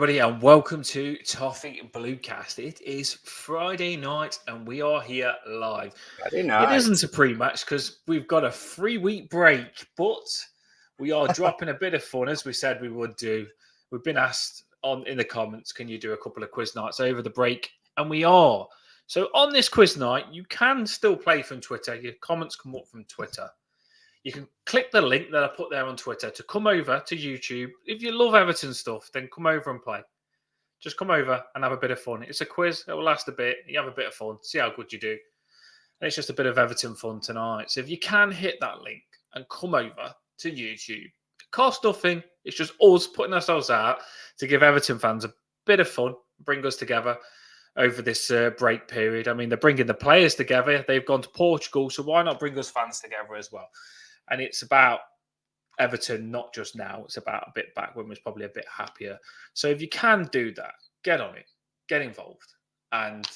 everybody, and welcome to Toffee Bluecast. It is Friday night, and we are here live. Friday night. It isn't a pre-match because we've got a 3-week break, but we are dropping a bit of fun, as we said we would do. We've been asked in the comments, can you do a couple of quiz nights over the break? And we are. So on this quiz night, you can still play from Twitter. Your comments come up from Twitter. You can click the link that I put there on Twitter to come over to YouTube. If you love Everton stuff, then come over and play. Just come over and have a bit of fun. It's a quiz. It will last a bit. You have a bit of fun. See how good you do. And it's just a bit of Everton fun tonight. So if you can hit that link and come over to YouTube, it costs nothing. It's just us putting ourselves out to give Everton fans a bit of fun, bring us together over this break period. I mean, they're bringing the players together. They've gone to Portugal, so why not bring us fans together as well? And it's about Everton, not just now. It's about a bit back when we're probably a bit happier. So if you can do that, get on it, get involved, and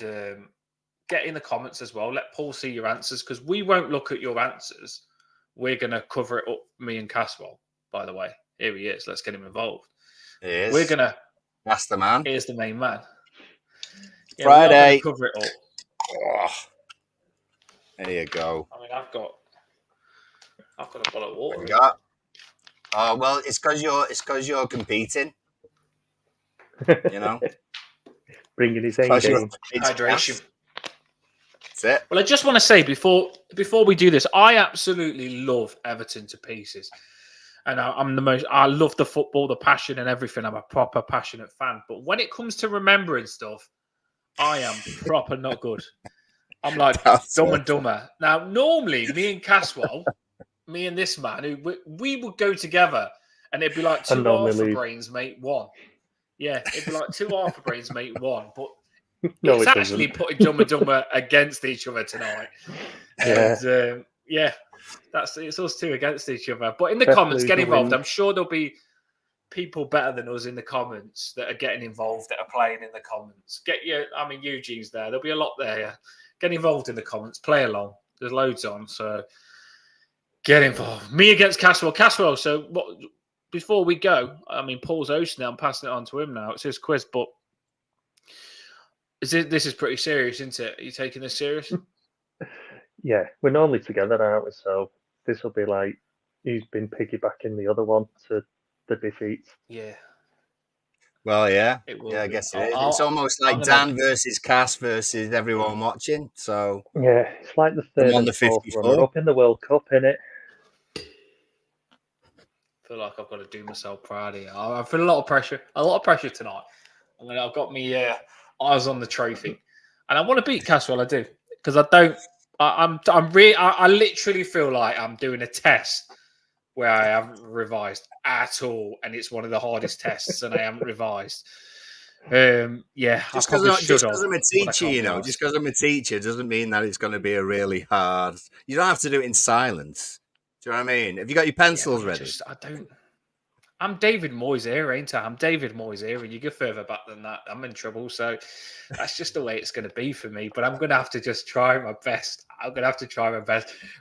get in the comments as well. Let Paul see your answers, because we won't look at your answers. We're going to cover it up, me and Caswell, by the way. Here he is. Let's get him involved. He is. We're going to... That's the man. Here's the main man. Yeah, Friday. Cover it up. Oh, there you go. I mean, I've got a bottle of water. What you got? Oh well, it's because you're competing. You know, bringing his A game. Hydration. That's it. Well, I just want to say before we do this, I absolutely love Everton to pieces, and I love the football, the passion, and everything. I'm a proper passionate fan. But when it comes to remembering stuff, I am proper not good. I'm like Dumb and Dumber. Now, normally, me and Caswell, me and this man, we would go together, and it'd be like two half brains make one. Yeah, it'd be like two half brains make one. But it's actually putting Dumb and Dumber against each other tonight. And it's us two against each other. But in the comments, get involved. I'm sure there'll be people better than us in the comments that are getting involved, that are playing in the comments. Eugene's there. There'll be a lot there. Yeah. Get involved in the comments. Play along. There's loads on, so get involved. Me against Caswell. Caswell, so what? Before we go, I mean, Paul's hosting it. I'm passing it on to him now. It's his quiz, but this is pretty serious, isn't it? Are you taking this serious? Yeah, we're normally together, aren't we? So this will be like he's been piggybacking the other one to the defeats. Yeah. Well, yeah. Yeah, I guess it is. It's almost like Dan versus Cass versus everyone watching. So yeah, it's like the third and fourth runner-up in the World Cup, innit? I feel like I've got to do myself proud here. I feel a lot of pressure tonight. I've got me eyes on the trophy, and I want to beat Caswell. I do, because I literally feel like I'm doing a test where I haven't revised at all, and it's one of the hardest tests, and I haven't revised. Just because I'm a teacher, just because I'm a teacher doesn't mean that it's going to be a really hard. You don't have to do it in silence. Do you know what I mean? Have you got your pencils ready? I'm David Moyes here, ain't I? I'm David Moyes here, and you go further back than that, I'm in trouble. So that's just the way it's going to be for me. But I'm going to have to just try my best.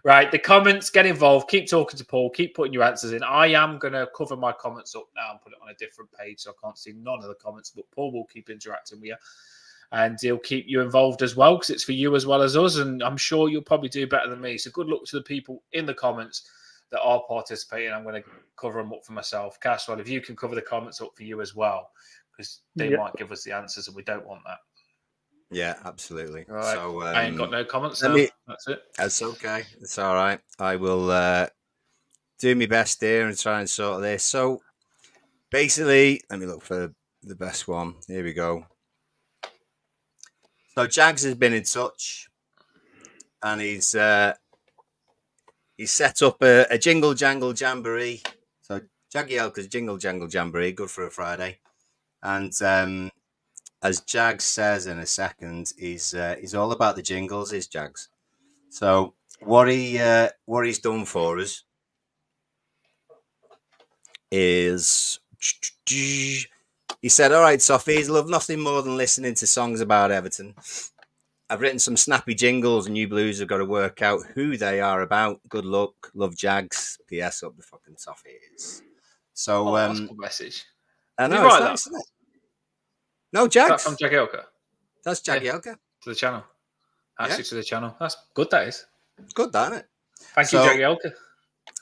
Right, the comments, get involved. Keep talking to Paul. Keep putting your answers in. I am going to cover my comments up now and put it on a different page, so I can't see none of the comments. But Paul will keep interacting with you, and he'll keep you involved as well, because it's for you as well as us. And I'm sure you'll probably do better than me. So good luck to the people in the comments that are participating. I'm going to cover them up for myself. Caswell, if you can cover the comments up for you as well, because they might give us the answers, and we don't want that. Yeah, absolutely. Right. So I ain't got no comments now. That's it. That's okay. It's all right. I will do my best here and try and sort this. So basically, let me look for the best one. Here we go. So Jags has been in touch, and he's set up a Jingle, Jangle, Jamboree. So Jagielka'S Jingle, Jangle, Jamboree, good for a Friday. And as Jags says in a second, he's all about the jingles, is Jags. So what he's done for us is he said, all right, Sophies, love nothing more than listening to songs about Everton. I've written some snappy jingles, and you Blues have got to work out who they are about. Good luck. Love, Jags. P.S. up the fucking Sophies. So, that's a good message. I know, it's nice, isn't it? No, Is that Jags. from Jagielka? That's Jagielka. To the channel. Actually, Yeah. to the channel. That's good, that is. It's good, that, isn't it? Thank you, Jagielka.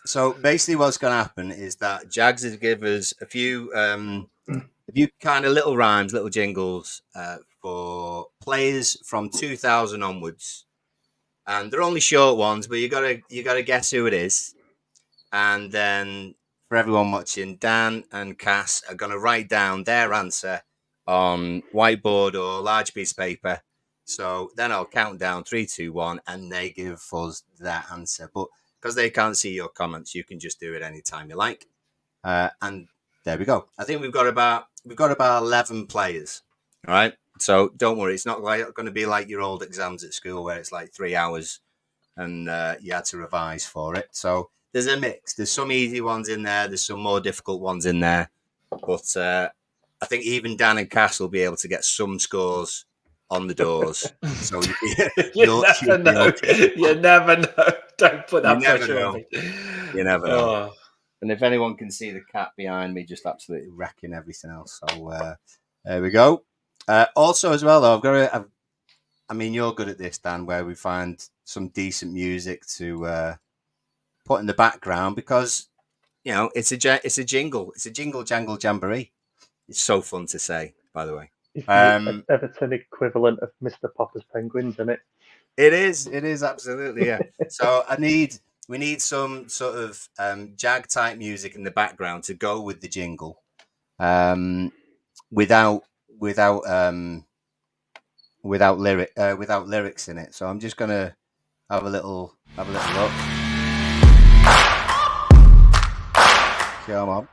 So basically, what's going to happen is that Jags has given us a few kind of little rhymes, little jingles for players from 2000 onwards, and they're only short ones, but you gotta guess who it is, and then for everyone watching, Dan and Cass are going to write down their answer on whiteboard or large piece of paper. So then I'll count down 3, 2, 1, and they give us their answer. But because they can't see your comments, you can just do it anytime you like. And there we go. I think we've got about 11 players. All right. So don't worry, it's not going to be like your old exams at school where it's like 3 hours and you had to revise for it. So there's a mix. There's some easy ones in there. There's some more difficult ones in there. But I think even Dan and Cass will be able to get some scores on the doors. So you never know. You never know. Don't put that pressure on me. You never know. And if anyone can see the cat behind me, just absolutely wrecking everything else. So there we go. Also, as well, though, I mean, you're good at this, Dan, where we find some decent music to put in the background because, you know, it's a jingle. It's a jingle, jangle, jamboree. It's so fun to say, by the way. It's the Everton equivalent of Mr. Popper's Penguins, isn't it? It is. It is absolutely, yeah. So we need some sort of Jag type music in the background to go with the jingle, without lyrics in it. So I'm just gonna have a little look. Come on.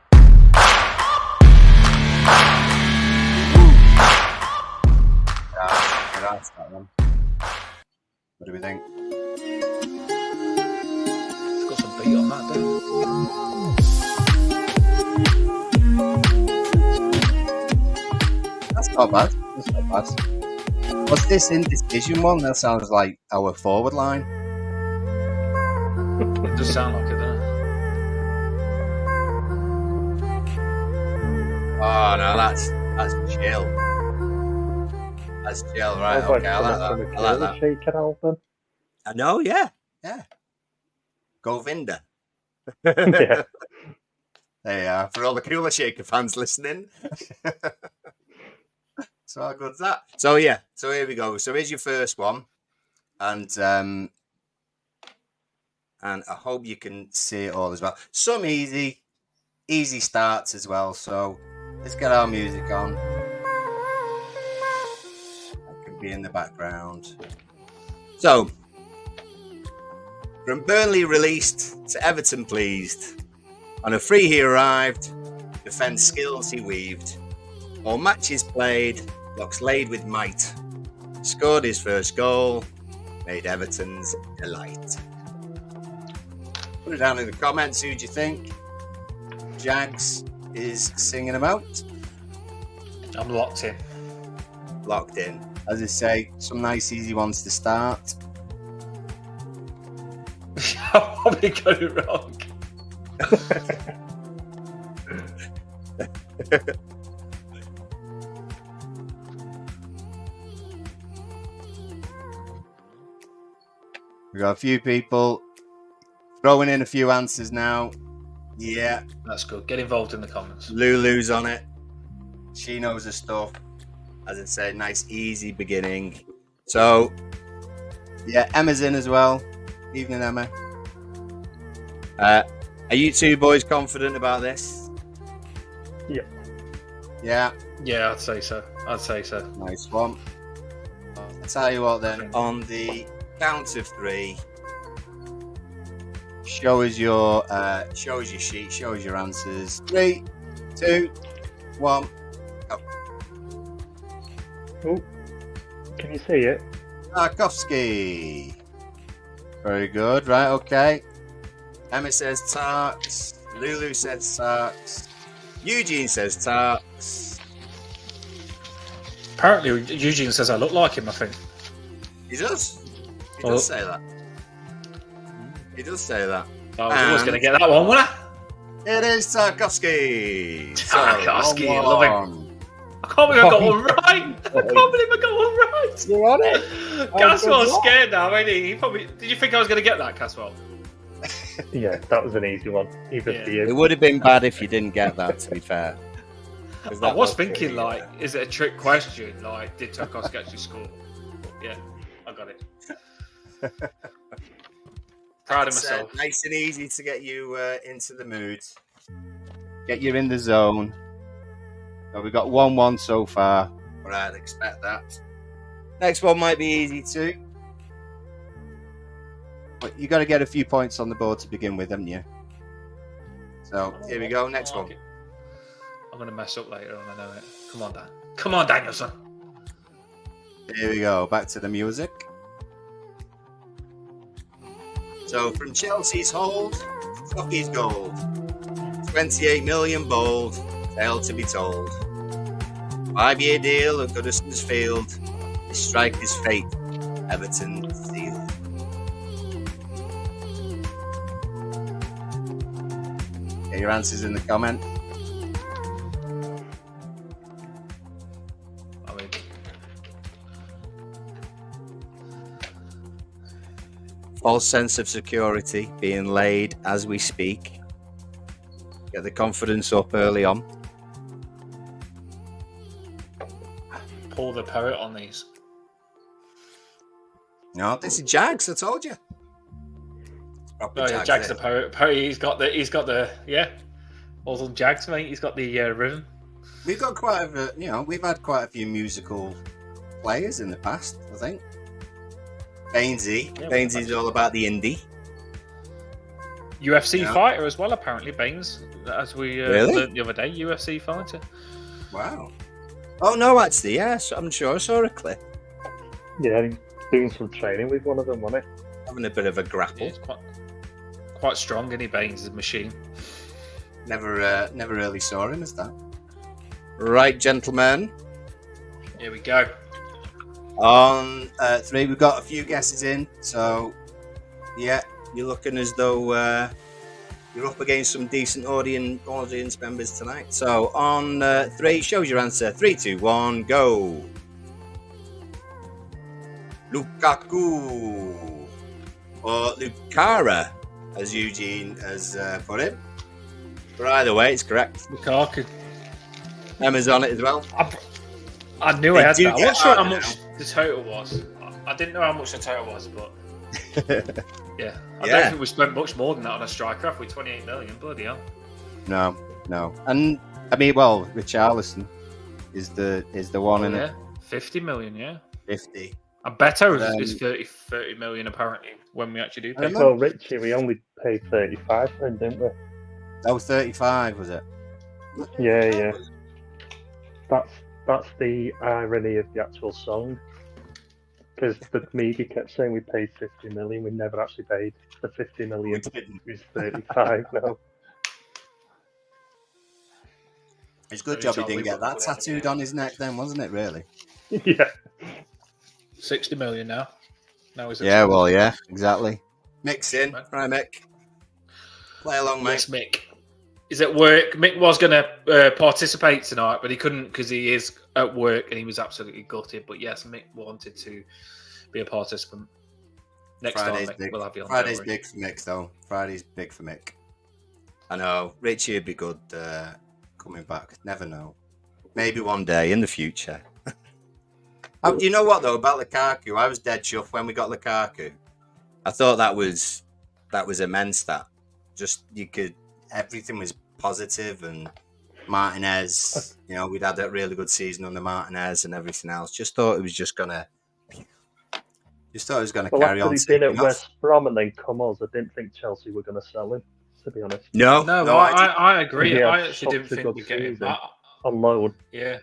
That's that one. What do we think? It's got some beat on that, doesn't it? That's not bad. That's not bad. What's this indecision one? That sounds like our forward line. It does sound like it, doesn't it? Oh no, that's chill. That's chill, right? Okay, I like that. Shaker album. I know, yeah. Govinda. Yeah. There you are. For all the Cooler Shaker fans listening. So how good's that? So yeah, so here we go. So here's your first one. And I hope you can see it all as well. Some easy starts as well. So let's get our music on. That can be in the background. So, from Burnley released to Everton pleased. On a free he arrived, defence skills he weaved. All matches played, blocks laid with might. Scored his first goal, made Everton's delight. Put it down in the comments, who do you think Jags is singing about? I'm locked in. Locked in. As I say, some nice easy ones to start. I probably got it wrong. We've got a few people throwing in a few answers now. Yeah. That's good. Get involved in the comments. Lulu's on it. She knows her stuff. As I said, nice, easy beginning. So, yeah, Emma's in as well. Evening, Emma. Are you two boys confident about this? Yeah. Yeah. Yeah, I'd say so. Nice one. I'll tell you what then. On the count of 3, show us your sheet, show us your answers. 3, 2, 1, go. Oh, can you see it? Tarkovsky. Very good. Right, okay. Emma says Tarks. Lulu says Tarks. Eugene says Tarks. Apparently, Eugene says I look like him, I think. He does. He does say that. He does say that. I was always going to get that one, wasn't I? It is Tarkovsky. Tarkovsky, I love him. I can't believe I got one right. I can't believe I got one right. You're on it. Caswell's scared now, ain't he? Did you think I was going to get that, Caswell? Yeah, that was an easy one. Even for you. It would have been bad if you didn't get that, to be fair. I was thinking, like, is it a trick question? Like, did Tarkowski actually score? But yeah, I got it. Proud of myself. Nice and easy to get you into the mood. Get you in the zone. So we've got 1-1 so far, but I'd expect that. Next one might be easy too. But you got to get a few points on the board to begin with, haven't you? So here we go. Next one. I'm going to mess up later on, I know it. Come on, Dan. Come on, Danielson. Here we go. Back to the music. So from Chelsea's hold, Scotty's gold. 28 million bold, tale to be told. 5-year deal at Goodison's Field. His striker's fate, Everton sealed. Get your answers in the comment. False sense of security being laid as we speak. Get the confidence up early on. Pull the parrot on these. No, this is Jags. I told you. Oh yeah, Jags the parrot. He's got the yeah. Also Jags, mate. He's got the rhythm. We've got we've had quite a few musical players in the past, I think. Bainesy. Yeah, Bainesy's all about the indie. UFC fighter as well, apparently, Baines, as we learned the other day. UFC fighter. Wow. Oh, no, actually, yes. I'm sure I saw a clip. Yeah, he's doing some training with one of them, wasn't he? Having a bit of a grapple. Yeah, quite strong, isn't he, Baines, is a machine. Never really saw him as that. Right, gentlemen. Here we go. On 3, we've got a few guesses in, so yeah, you're looking as though you're up against some decent audience members tonight. So on 3, shows your answer. 3, 2, 1, go. Lukaku or Lucara, as Eugene has put it. But either way, it's correct. Lukaku. Emma's on it as well. I knew I had that. I wasn't sure how much the total was. I didn't know how much the total was, but yeah, I don't think we spent much more than that on a striker, have we? 28 million, bloody hell. No, and I mean, well, Richarlison is the one in it. 50 million, yeah. 50. I better is 30 million apparently when we actually do pay. Well, Richie, we only paid 35 for him, didn't we? Oh, 35 was it? Yeah. That's the irony of the actual song. Because the media kept saying we paid 50 million, we never actually paid the 50 million. It was 35 now. It's a good job he didn't get that tattooed on his neck then, wasn't it, really? Yeah. 60 million now. Yeah, well, yeah, exactly. Mick's in. Right, Mick. Play along, mate. Yes, Mick. He's at work. Mick was going to participate tonight, but he couldn't because he is at work and he was absolutely gutted. But yes, Mick wanted to be a participant. Next Friday's time, Mick, big. we'll have you on. Friday's big for Mick, though. Friday's big for Mick. I know. Richie would be good coming back. Never know. Maybe one day in the future. You know what, though, about Lukaku? I was dead chuffed when we got Lukaku. I thought that was immense, that. Just, everything was positive, and Martinez, we'd had that really good season under Martinez and everything else. Just thought it was gonna carry on. After he'd been at West Brom and then come us, I didn't think Chelsea were going to sell him, to be honest. No, I agree. Yeah, I actually didn't think we'd get him. On loan. Yeah.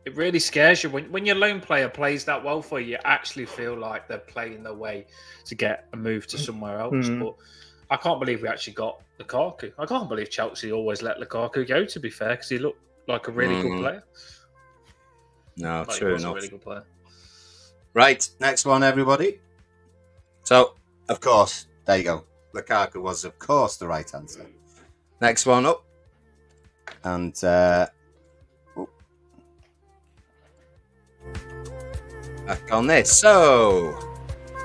It really scares you when your lone player plays that well for you. You actually feel like they're playing their way to get a move to somewhere else. But I can't believe we actually got Lukaku. I can't believe Chelsea always let Lukaku go, to be fair, because he looked like a really good player. No, true enough. A really good player. Right, next one, everybody. So, of course, there you go. Lukaku was, of course, the right answer. Next one up. And back on this. So,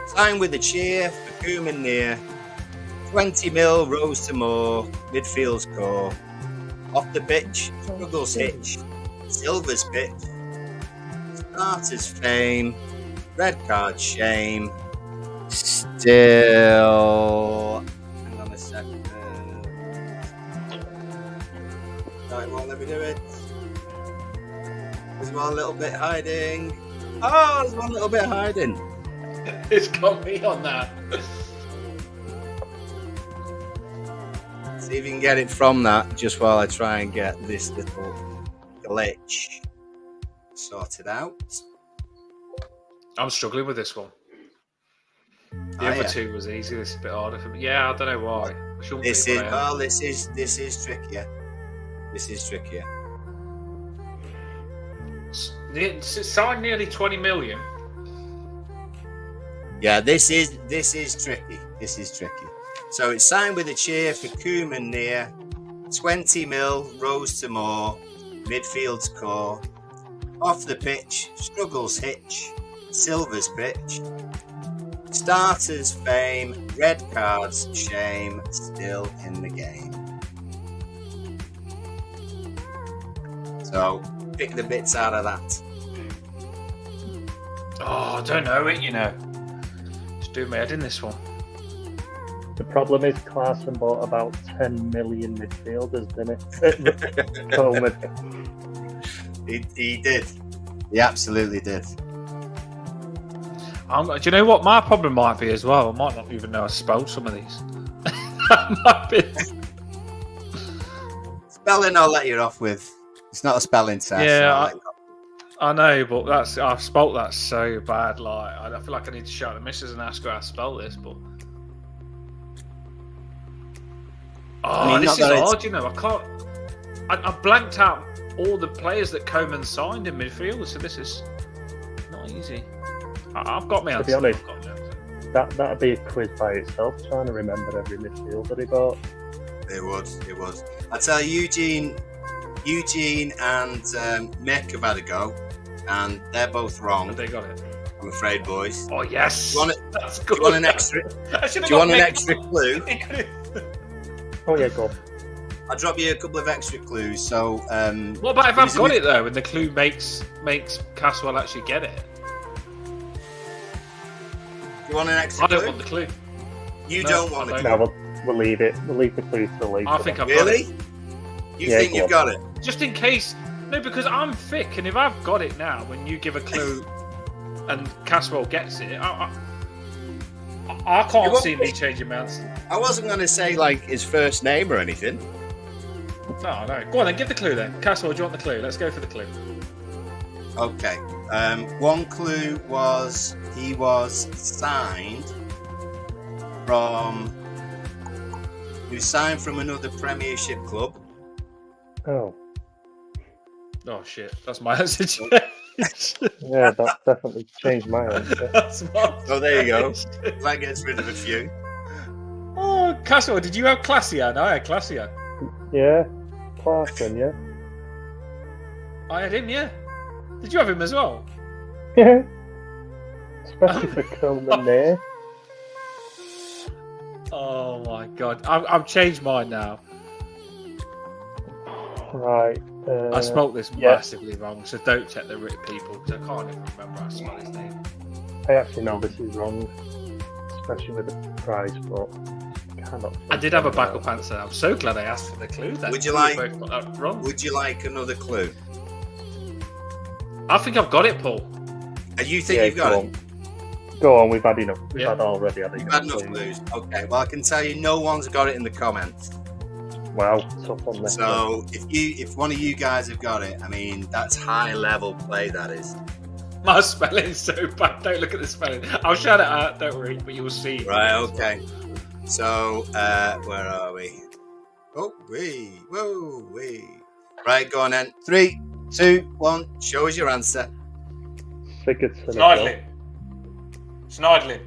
sign with a cheer for Koeman near. 20 mil, Rose to Moore, midfield's core. Off the pitch, struggles hitch. Silver's pitch. Starters fame. Red card shame. Still. Hang on a second. No, it won't let me do it. There's one little bit hiding. Oh, there's one little bit hiding. It's got me on that. See if you can get it from that just while I try and get this little glitch sorted out. I'm struggling with this one. The Oh, other yeah. two was easy. This is a bit harder for me. Yeah, I don't know why. I shouldn't This be, is but I am. this is trickier. This is trickier. It's signed nearly 20 million. Yeah, this is tricky. This is tricky. So it's signed with a cheer for Koeman near. 20 mil, Rose to Moore, midfield's core. Off the pitch, struggles hitch, Silver's pitch. Starters fame, red cards shame, still in the game. So pick the bits out of that. Oh, I don't know it, you know. Just doing my head in this one. The problem is Clarkson bought about 10 million midfielders, didn't it? Coleman. He did. He absolutely did. Do you know what my problem might be as well? I might not even know I spelled some of these. That might be. Spelling I'll let you off with. It's not a spelling test. Yeah, so I know, but I've spelt that so bad. Like I feel like I need to shout at the missus and ask her how to spell this. But this is hard. You know, I can't. I blanked out all the players that Koeman signed in midfield, so this is not easy. I've got my answer. To be honest, that'd be a quiz by itself, trying to remember every midfielder he bought. It was. I tell you, Eugene and Mick have had a go, and they're both wrong. They got it. I'm afraid, boys. Oh yes, That's good. Do you want an extra? Do you want an extra clue? Oh yeah, go on. I'll drop you a couple of extra clues. So, what about if I've got it though, and the clue makes Caswell actually get it? Do you want an extra I don't clue? want the clue. You No, don't want I the don't. clue. No, we'll leave it. We'll leave the clues till later. I think I've Really? got it. You Yeah, think go you've on. got it? Just in case. No, because I'm thick, and if I've got it now, when you give a clue and Caswell gets it, I can't see me changing my answer. I wasn't going to say like his first name or anything. No. Go on then, give the clue then. Caswell, do you want the clue? Let's go for the clue. Okay. One clue was he was signed from. He was signed from another Premiership club. Oh, Oh shit, that's my answer. yeah, that definitely changed my answer. That's my Oh, there you go. That gets rid of a few. Oh, Caswell, did you have Classian? I had Classian. Yeah, Clarkson, yeah. I had him, yeah. Did you have him as well? Yeah. Especially for Coleman there. Oh my god, I've changed mine now. Right. I spelt this yeah. massively wrong, so don't check the people because I can't even remember how to spell his name. I actually know this is wrong, especially with the price, but I cannot. I did have a backup answer. I'm so glad I asked for the clue. Then Would you We like- both got that wrong? Would you like another clue? I think I've got it, Paul. And you think Yeah, you've got go it? on. Go on, we've had enough. We've Yeah. had already. You've had enough clues. Okay, well I can tell you no one's got it in the comments. Wow, tough on this. So if one of you guys have got it, I mean that's high level play, that is. My spelling's so bad. Don't look at the spelling. I'll shout it out. Don't worry, but you'll see. Right, okay. So where are we? Oh, wee. Right, go on then. 3, 2, 1. Show us your answer. Sigurdsson. Schneidlin.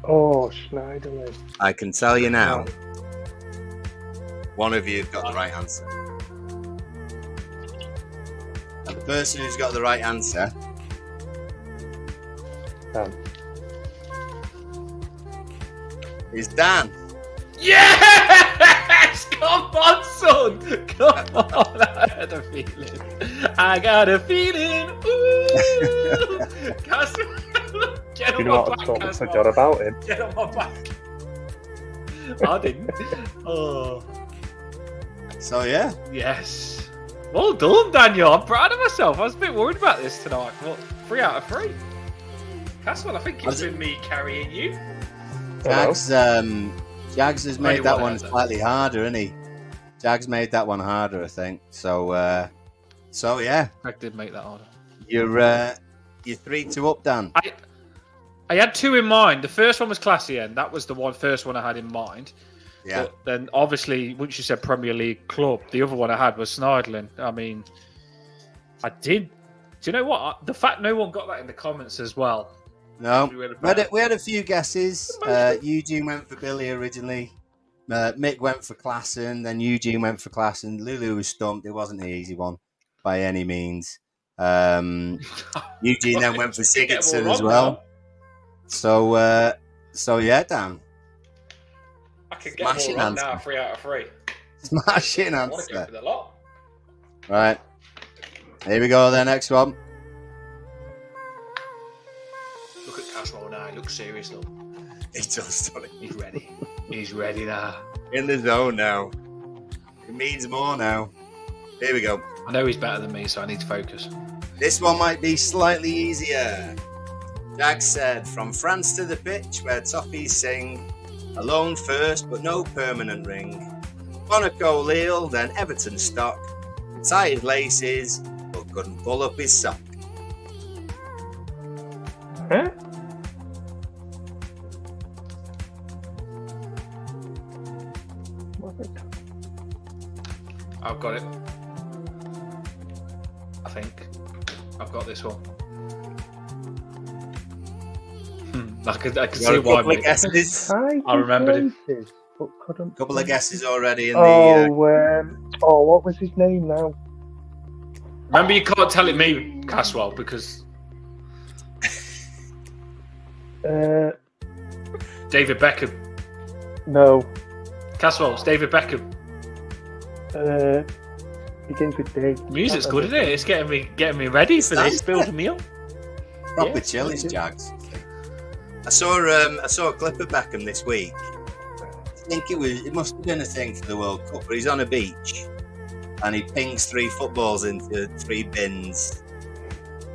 Oh, Schneiderlin. I can tell you now. One of you have got the right answer. And the person who's got the right answer Dan. It's Dan. Yes! Come on, son! Come on! I had a feeling. I got a feeling. Ooh! Cass, get You on know my what? I back, totally Cass. forgot about him. Get on my back. I didn't. Oh, So yeah, yes. Well done, Daniel. I'm proud of myself. I was a bit worried about this tonight. Well, 3 out of 3. Caswell, I think it's been me carrying you. Jags has Only made that one one has it. slightly harder, hasn't he? Jags made that one harder, I think. So yeah, I did make that harder. you're 3-2 up, Dan. I had 2 in mind. The first one was Classy End. That was the first one I had in mind. Yeah. But then, obviously, once you said Premier League club, the other one I had was Snidling. I mean, I did. Do you know what? The fact no one got that in the comments as well. No, we had a few guesses. Eugene went for Billy originally. Mick went for Klassen. Then Eugene went for Klassen. Lulu was stumped. It wasn't the easy one by any means. Eugene then went for Sigurdsson as well. So yeah, Dan. I could get Smashing more on now, answer. 3 out of 3. Smashing I want to go answer. for the lot. Right. Here we go. Then next one. Look at Caswell now. He looks serious, though. He does, doesn't he? He's ready. He's ready now. In the zone now. It means more now. Here we go. I know he's better than me, so I need to focus. This one might be slightly easier. Jack said, from France to the pitch where Toffees sing, alone first but no permanent ring. Monaco Lille, then Everton stock, tied laces but couldn't pull up his sock. Huh? I've got it. I think. I've got this one. I can see why. Couple of guesses. I remembered it. Couple of guesses already in Oh, the. what was his name now? Remember, you can't tell it me, Caswell, because David Beckham. No. Caswell, it's David Beckham. Begins with D. Music's good, isn't it? It's getting me ready for this, building me up. Proper Yeah. chillies, Jags. I saw a clip of Beckham this week. I think it must have been a thing for the World Cup, but he's on a beach and he pings 3 footballs into 3 bins.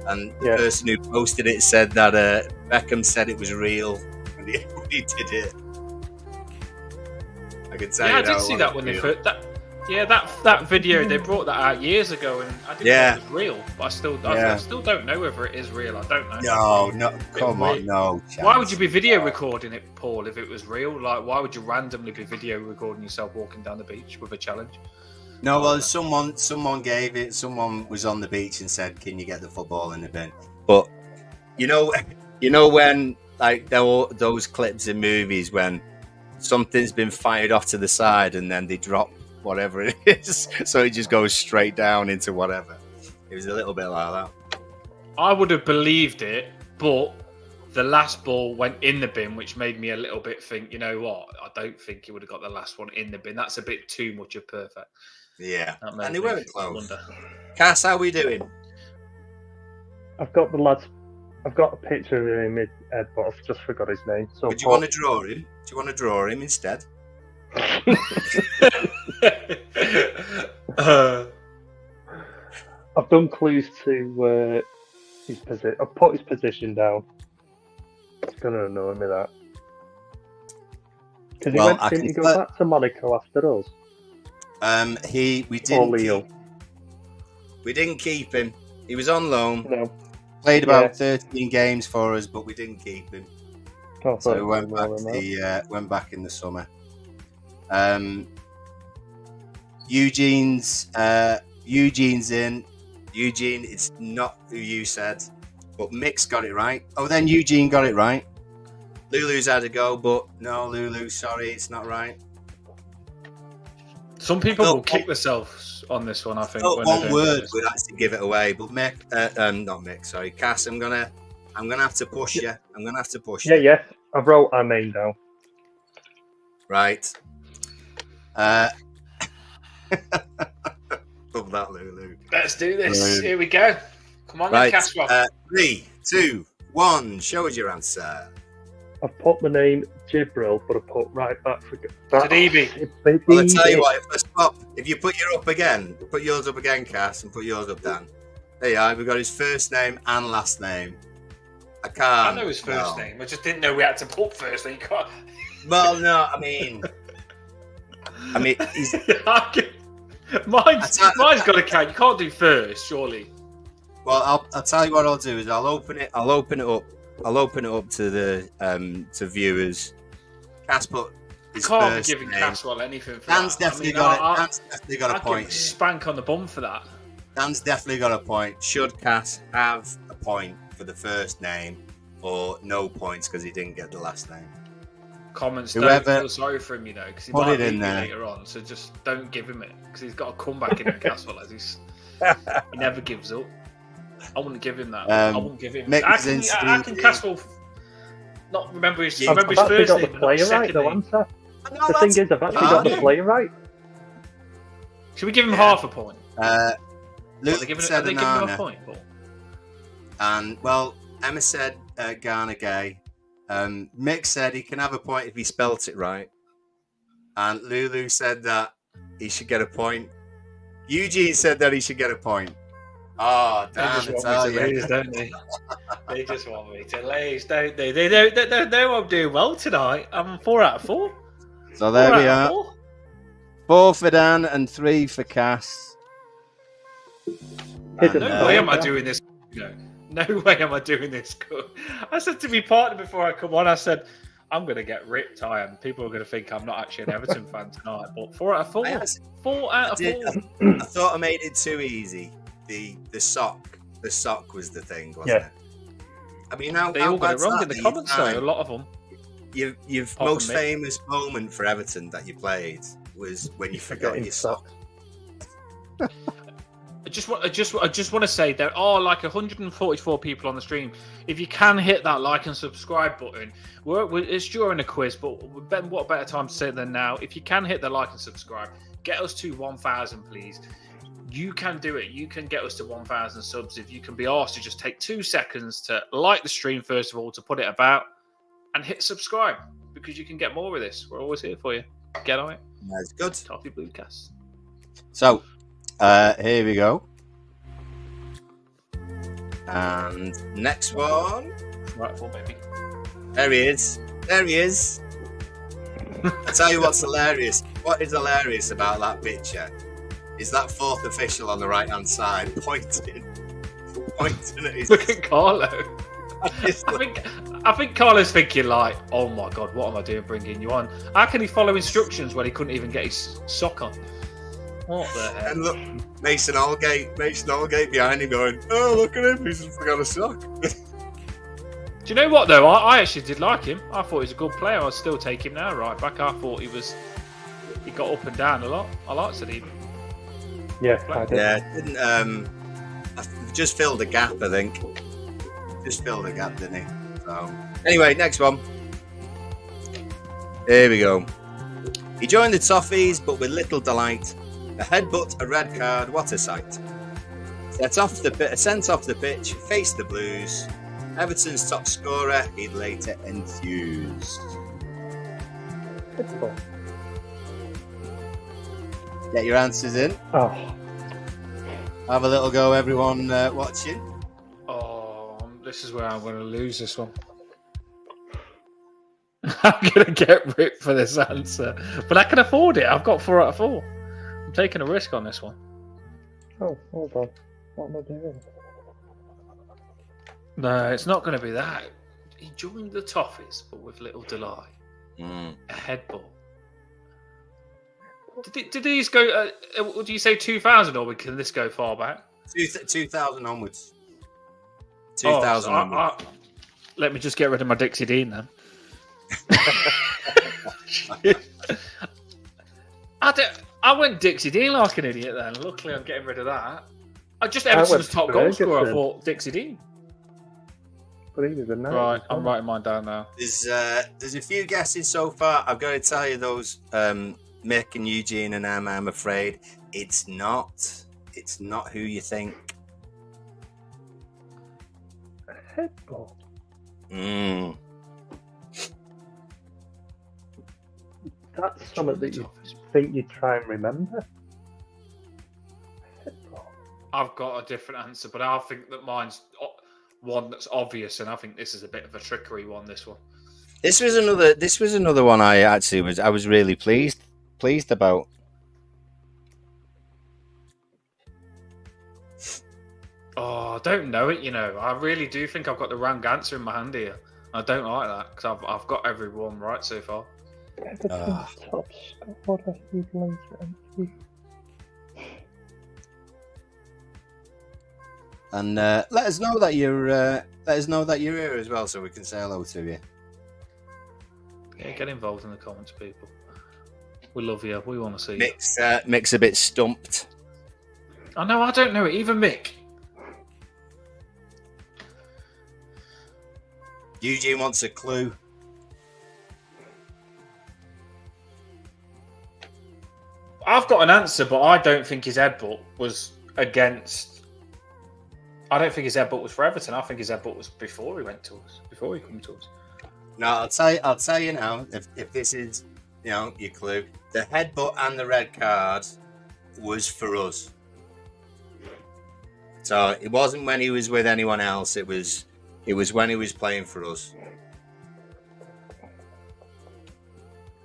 And the person who posted it said that Beckham said it was real when he did it. I can tell you. Yeah, I did see that when they first. That video, they brought that out years ago, and I didn't know it was real. But I still don't know whether it is real. I don't know. No, come on, no chance. Why would you be video recording it, Paul, if it was real? Like, why would you randomly be video recording yourself walking down the beach with a challenge? No, well, someone gave it. Someone was on the beach and said, "Can you get the football in the bin?" But you know when like those clips in movies when something's been fired off to the side and then they drop whatever it is, so it just goes straight down into whatever. It was a little bit like that. I would have believed it, but the last ball went in the bin, which made me a little bit think, you know what? I don't think he would have got the last one in the bin. That's a bit too much of perfect. Yeah, and they weren't close. Cass, how are we doing? I've got the lads. I've got a picture of him in my head, but I've just forgot his name. So Would you want to draw him? Do you want to draw him instead? I've done clues to his position. I've put his position down. It's going to annoy me that. Because didn't he go back to Monaco after us? We didn't keep him. He was on loan. No. Played about 13 games for us, but we didn't keep him. Oh, so he went back in the summer. Eugene's in. Eugene, it's not who you said, but Mick's got it right. Oh, then Eugene got it right. Lulu's had a go, but no, Lulu, sorry, it's not right. Some people will kick themselves on this one, I think. One word would actually give it away, but Mick, not Mick, sorry, Cass, I'm gonna I'm gonna have to push you. Yeah. I wrote our name down. Right. Love that, Lulu. Let's do this. Brilliant. Here we go. Come on, Right. then, Caswell. 3, 2, 1. Show us your answer. I've put my name Jibril, but I put right back for Tadibi. Well, I tell you what. If you put yours up again, Cass, and put yours up, Dan. There you are. We've got his first name and last name. I know his first name. I just didn't know we had to put first name. Well, no, I mean, he's. mine's got to count. You can't do first, surely. Well, I'll tell you what I'll do is I'll open it up to the to viewers. Cass put his Can't first be giving name. Caswell anything for Dan's that. definitely Dan's definitely got a point. I'd give spank on the bum for that. Dan's definitely got a point. Should Cass have a point for the first name, or no points because he didn't get the last name? Comments Whoever don't feel sorry for him, because he put might it in leave there later on. So just don't give him it because he's got to come back in Caswell as he never gives up. I wouldn't give him that. I wouldn't give him. I can Caswell not remember his I've first actually got name, the player not right, second though, name. answer. The thing is, I've actually got the player right. Should we give him half a point? Luke Are they giving him a point? Paul? And well, Emma said Ghana gay. Mick said he can have a point if he spelt it right. And Lulu said that he should get a point. Eugene said that he should get a point. Oh, damn! They just want me to lose, don't they? They just want me to lose, don't they? They know I'm doing well tonight. I'm 4 out of 4. So there we are. 4 for Dan and 3 for Cass. No way am I doing this. No way am I doing this. I said to my partner before I come on, I said, I'm going to get ripped. I am. People are going to think I'm not actually an Everton fan tonight. But 4 out of 4. 4 out of 4. I thought I made it too easy. The sock was the thing, wasn't it? I mean, they all got it wrong in the comments, though. A lot of them. Your most famous moment for Everton that you played was when you forgot your sock. I just want to say there are like 144 people on the stream. If you can hit that like and subscribe button, it's during a quiz, but what better time to say it than now? If you can hit the like and subscribe, get us to 1,000, please. You can do it. You can get us to 1,000 subs if you can be asked to just take 2 seconds to like the stream, first of all, to put it about, and hit subscribe, because you can get more of this. We're always here for you. Get on it. That's good. Toffee Bluecast. So, here we go. And next one. Right, full baby. There he is. I tell you what's hilarious. What is hilarious about that picture is that 4th official on the right-hand side pointing at his... Look at Carlo. I think Carlo's thinking like, oh my God, what am I doing bringing you on? How can he follow instructions when he couldn't even get his sock on? What the heck? And look, Mason Allgate behind him going, oh, look at him, he's forgot a sock. Do you know what, though? I actually did like him. I thought he was a good player. I'd still take him now, right back. I thought he got up and down a lot. I liked Sadiq. Yeah, I did. Yeah, didn't, just filled a gap, I think. Just filled a gap, didn't he? So, anyway, next one. Here we go. He joined the Toffees, but with little delight. A headbutt, a red card, what a sight. Sent off the pitch, faced the Blues. Everton's top scorer, he'd later enthused. Get your answers in. Oh. Have a little go, everyone watching. Oh, this is where I'm going to lose this one. I'm going to get ripped for this answer. But I can afford it. I've got 4 out of 4. I'm taking a risk on this one. Oh, hold on. What am I doing? No, it's not going to be that. He joined the Toffees, but with little delight. A headbutt. Did these go? Do you say 2000 or can this go far back? 2000 onwards. 2000 onwards. Let me just get rid of my Dixie Dean then. I went Dixie Dean like an idiot then. Luckily, I'm getting rid of that. Everton's top goal scorer. I thought Dixie Dean. but he was a night. Right, I'm writing mine down now. There's a few guesses so far. I've got to tell you those, Mick and Eugene and Emma, I'm afraid it's not who you think. A headbutt. That's something that you think you try and remember. Headbutt. I've got a different answer, but I think that mine's one that's obvious, and I think this is a bit of a trickery one. This one. This was another one I was really pleased about. Oh, I don't know it. I really do think I've got the wrong answer in my hand here. I don't like that because I've got every one right so far. Everton's top scorer, Heath Ledger. And let us know that you're here as well, so we can say hello to you. Yeah, get involved in the comments, people. We love you. We want to see you. Mick's a bit stumped. I know. I don't know it. Even Mick. Eugene wants a clue. I've got an answer, but I don't think his headbutt was against. I don't think his headbutt was for Everton. I think his headbutt was before he went to us. Before he came to us. No, I'll tell you now. If this is your clue, the headbutt and the red card was for us. So it wasn't when he was with anyone else. It was when he was playing for us.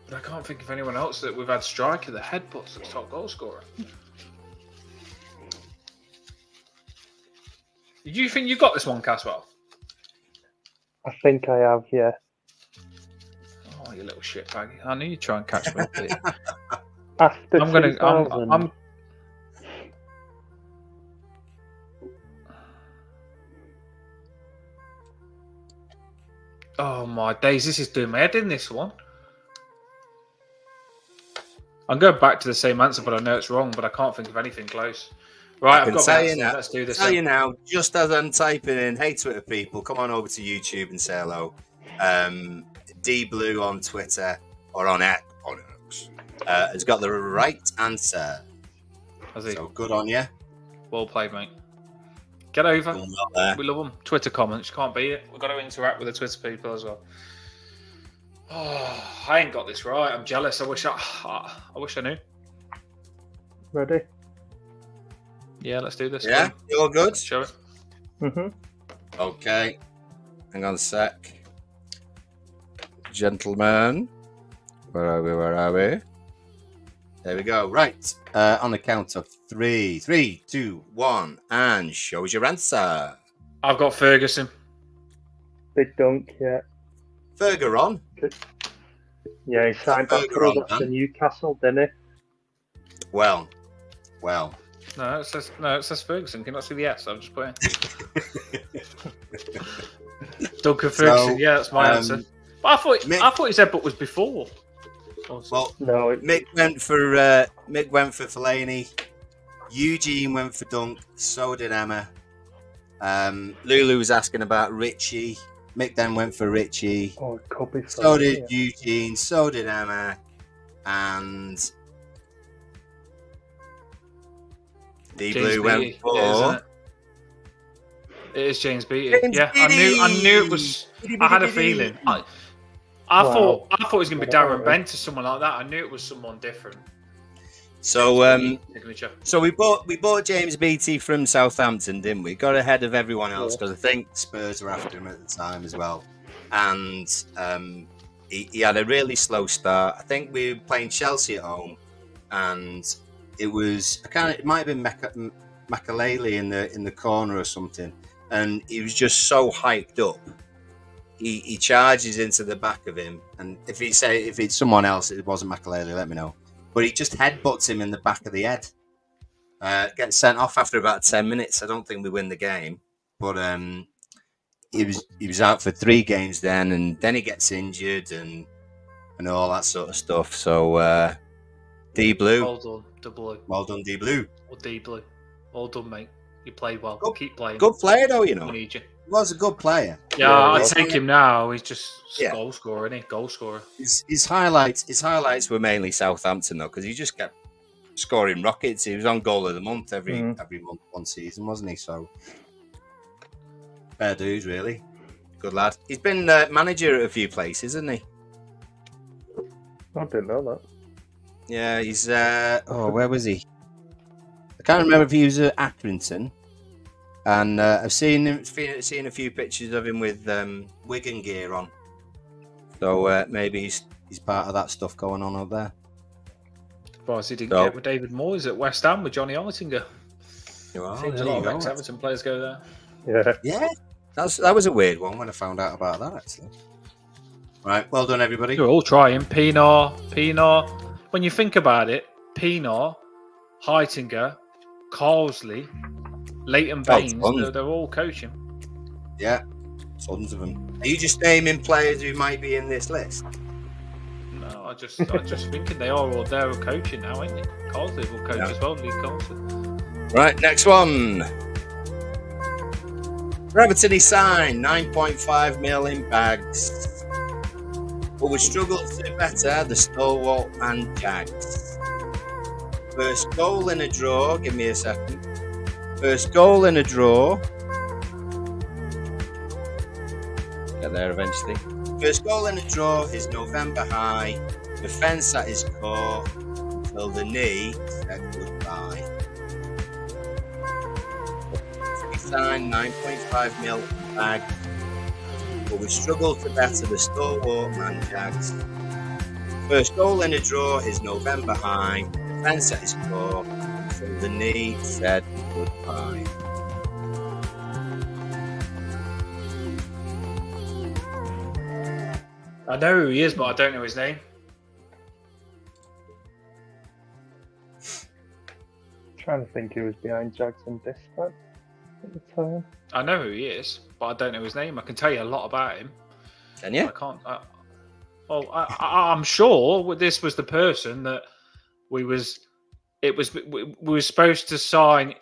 But I can't think of anyone else that we've had striker that headbutts that's top goal scorer. Do you think you got this one, Caswell? I think I have, yeah. Oh, you little shitbag! I knew you'd try and catch me up here. After I'm gonna. 2000, I'm. Oh my days! This is doing my head in. This one. I'm going back to the same answer, but I know it's wrong. But I can't think of anything close. Right, I've got my answer. Let's do this. Tell you now, just as I'm typing in, hey Twitter people, come on over to YouTube and say hello. D Blue on Twitter or on X has got the right answer. So good on you. Well played, mate. Get over. We love them. Twitter comments, you can't beat it. We've got to interact with the Twitter people as well. Oh, I ain't got this right. I'm jealous. I wish I knew. Ready? Yeah, let's do this. Yeah, you're good. Show it. Okay. Hang on a sec. Gentlemen. Where are we? There we go. Right. On the count of 3. 3, 2, 1. And show us your answer. I've got Ferguson. Big dunk, yeah. Fergeron. Yeah, he signed back for us after Newcastle, didn't he? Well. No, it says Ferguson. Can you not see the S? I'm just putting. Duncan Ferguson. Yeah, that's my answer. But I thought his headbutt was before. Well, no. Mick went for Fellaini. Eugene went for Dunk. So did Emma. Lulu was asking about Richie. Mick then went for Richie. Oh, it could be. So did Eugene. So did Emma. And D Blue went for. It is James Beattie. Yeah, I knew it was. I had a feeling. I thought it was going to be Darren Bent or someone like that. I knew it was someone different. So we bought James Beattie from Southampton, didn't we? Got ahead of everyone else because I think Spurs were after him at the time as well. And he had a really slow start. I think we were playing Chelsea at home, and it might have been Makalele in the corner or something, and he was just so hyped up. He charges into the back of him, and if it's someone else, it wasn't Makalele, let me know. But he just headbutts him in the back of the head. Gets sent off after about 10 minutes. I don't think we win the game, but he was out for 3 games then, and then he gets injured and all that sort of stuff. So D Blue, well done, D Blue. Well done, D Blue. Well, D Blue, well done, mate. You played well. Keep playing. Good player, though, you know. We need you. He was a good player. Yeah, Yeah, I'd well, take him now. He's just Yeah. goal scorer, isn't he? Goal scorer. His highlights were mainly Southampton though, because he just kept scoring rockets. He was on goal of the month every month, one season, wasn't he? So fair dues, really. Good lad. He's been manager at a few places, hasn't he? I didn't know that. Yeah, he's. Where was he? I can't remember if he was at Accrington. And I've seen a few pictures of him with Wigan gear on. So maybe he's part of that stuff going on up there. Surprised he didn't get with David Moyes at West Ham with Johnny Oettinger. Well, Seems a lot of ex-Everton players go Yeah. there. Yeah, that was a weird one when I found out about that, actually. Right, well done, everybody. They're all trying. Pienaar. When you think about it, Pienaar, Heitinger, Carsley, Leighton Baines, they're all coaching. Yeah, tons of them. Are you just naming players who might be in this list? No, I just thinking they're all coaching now, ain't they? Carsley will coach as well, Lee Carsley. Right, next one. For Everton, he signed 9.5 mil in bags, but we struggled to better the stalwart man Jags. First goal in a draw. Give me a second. First goal in a draw. Get there eventually. First goal in a draw is November high. Defence at his core until the knee said goodbye. He signed 9.5 mil bag, but we struggled to better the stalwart man Jags. First goal in a draw is November high. Defence at his core until the knee said goodbye. I know who he is, but I don't know his name. Trying to think who was behind Jags and Distan at the time. I know who he is, but I don't know his name. I can tell you a lot about him. Can you? I can't. I'm sure this was the person that we were supposed to sign.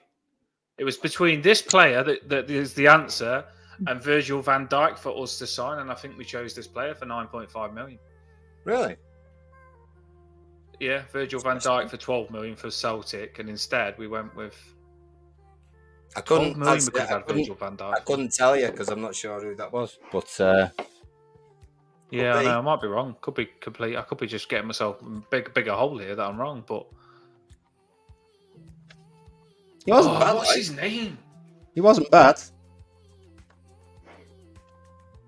It was between this player that is the answer and Virgil van Dijk for us to sign, and I think we chose this player for 9.5 million. Really? Yeah, Virgil van Dijk for 12 million for Celtic, and instead we went with. I couldn't. Virgil van Dijk. I couldn't tell you because I'm not sure who that was. But yeah, I know I might be wrong. Could be complete. I could be just getting myself a bigger hole here that I'm wrong. But he wasn't bad. What's his name? He wasn't bad.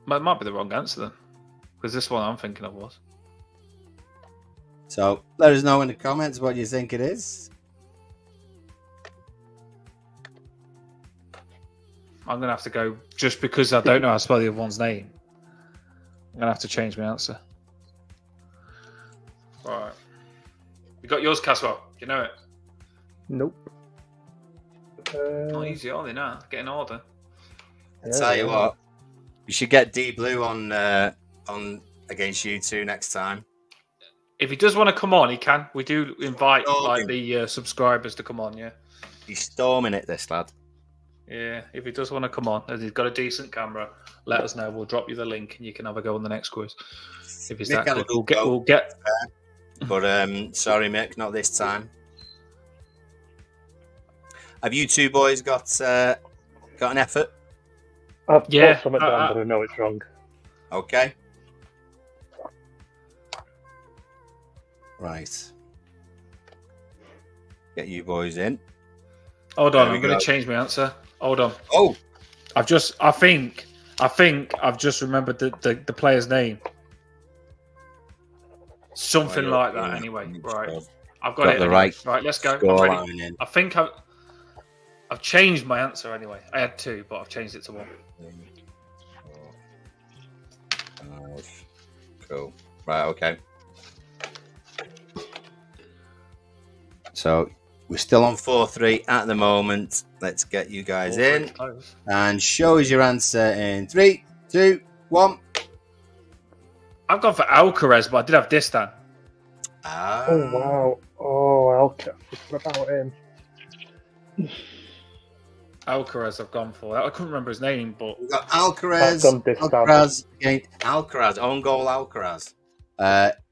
Might be the wrong answer then, because this one I'm thinking of was. So let us know in the comments what you think it is. I'm gonna have to go just because I don't know how to spell the other one's name. I'm gonna have to change my answer. All right, you got yours, Caswell. Do you know it? Nope. Not easy, are they now? Getting harder. I'll tell you what, you should get D Blue on against you two next time. If he does want to come on, he can. We do invite the subscribers to come on. Yeah. He's storming it, this lad. Yeah, if he does want to come on, and he's got a decent camera, let us know. We'll drop you the link, and you can have a go on the next quiz. If he's that good, we'll get. But sorry, Mick, not this time. Have you two boys got an effort? I've put something down, but I know it's wrong. Okay. Right. Get you boys in. Hold on, I'm going to change my answer. Hold on. Oh, I think I've just remembered the player's name. Something like that. Anyway, right. I've got it. Right, let's go. I'm ready. I think I've changed my answer anyway. I had 2, but I've changed it to 1. 5. Cool. Right. Okay. So we're still on 4-3 at the moment. Let's get you guys in and show us your answer in 3, 2, 1. I've gone for Jagielka'S, but I did have Distan. Oh wow! Oh, Alka. What about him? Alcaraz I've gone for. I couldn't remember his name, but We've got I've Alcaraz. gone this Alcaraz, own goal Alcaraz.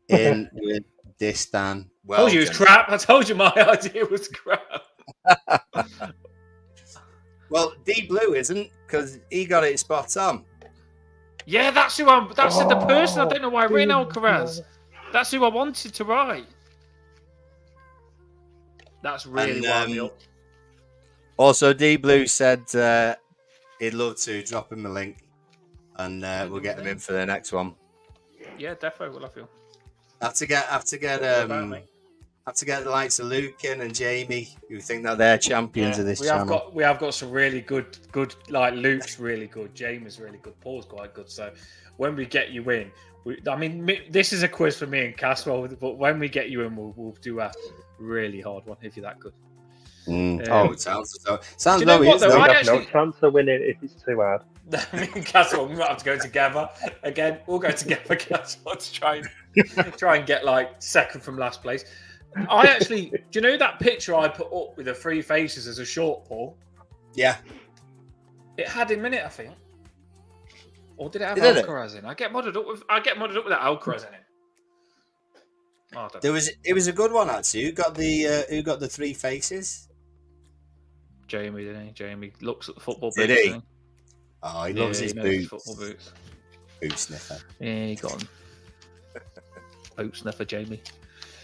In with Distan. I told you it was crap. I told you my idea was crap. Well, D Blue isn't, because he got it spot on. Yeah, that's who I'm. That's the person. I don't know why I written Dean Alcaraz. That's who I wanted to write. That's really wound me up. Also, D Blue said he'd love to drop him a link, and we'll get him in for the next one. Yeah, definitely will. I feel. Have to get the likes of Luke in and Jamie, who think that they're champions of this channel. We have got some really good. Like Luke's really good. Jamie's really good. Paul's quite good. So when we get you in, this is a quiz for me and Caswell. But when we get you in, we'll do a really hard one if you're that good. It sounds you know what, though? We have no chance of winning if it's too hard. Me and Caswell, we might have to go together again. We'll go together, Caswell, to try and get like second from last place. I actually, do you know that picture I put up with the three faces as a short, Paul? Yeah. It had him in it, I think. Or did it have Alcaraz in? I get modded up with that Alcaraz in it. Oh, It was a good one actually. Who got the three faces? Jamie, didn't he? Jamie looks at the football Did boots. he? Oh, he loves his boots. Football boots. Boot sniffer. Yeah, he got him. Boot sniffer, Jamie.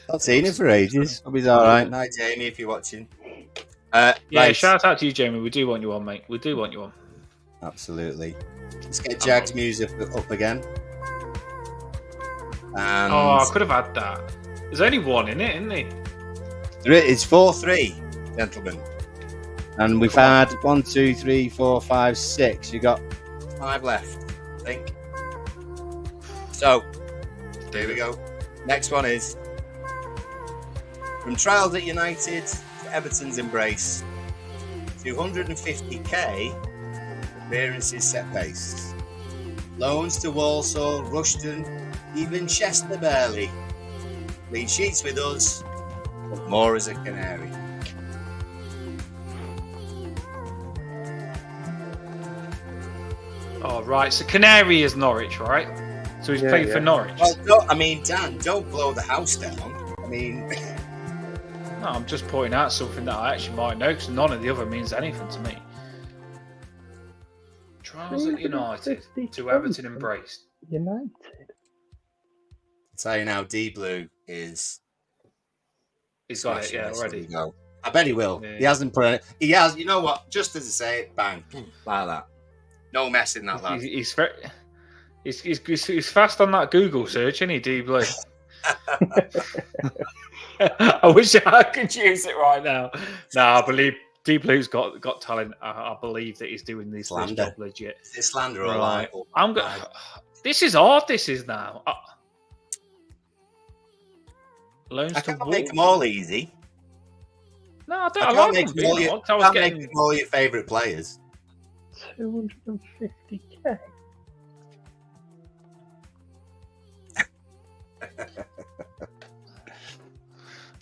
Not seen him for ages. Hope he's all right. Night, Jamie, if you're watching. Shout out to you, Jamie. We do want you on, mate. We do want you on. Absolutely. Let's get Jags music up again. And I could have had that. There's only one in it, isn't there? It's 4-3, gentlemen. And we've had 1, 2, 3, 4, 5, 6. You got 5 left, I think. So, here we go. Next one is from trials at United to Everton's embrace. 250k appearances set base. Loans to Walsall, Rushden, even Chester barely. Clean sheets with us, but more as a canary. Oh, right. So Canary is Norwich, right? So he's played for Norwich. Well, Dan, don't blow the house down. No, I'm just pointing out something that I actually might know because none of the other means anything to me. Trials at United to Everton embraced. United. I'll tell you now, D Blue is. He's got it, already. I bet he will. Yeah. He hasn't put it. He has. You know what? Just as I say it, bang, like that. No messing that lad. He's fast on that Google search, isn't he, D Blue? I wish I could use it right now. No, I believe D Blue's got talent. I believe that he's doing this job legit. It's slander or right. This is hard. This is now. I can't make them all easy. No, I don't. I like them. Can't make them all your favourite players. 250k.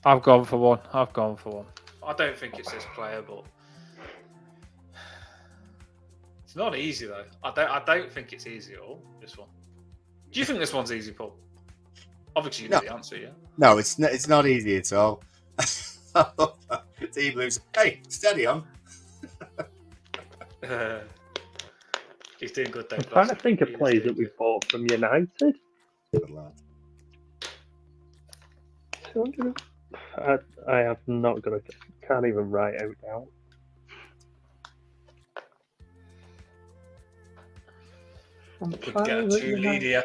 I've gone for one. I don't think it's this player, but it's not easy though. I don't think it's easy at all. This one. Do you think this one's easy, Paul? Obviously, you know the answer, yeah. No, it's not easy at all. Team Blues. Hey, steady on. He's doing good though. I'm trying to think of players that we bought from United. Good lad. 200. I have not got a. Can't even write out now. Could get a 2-lead here.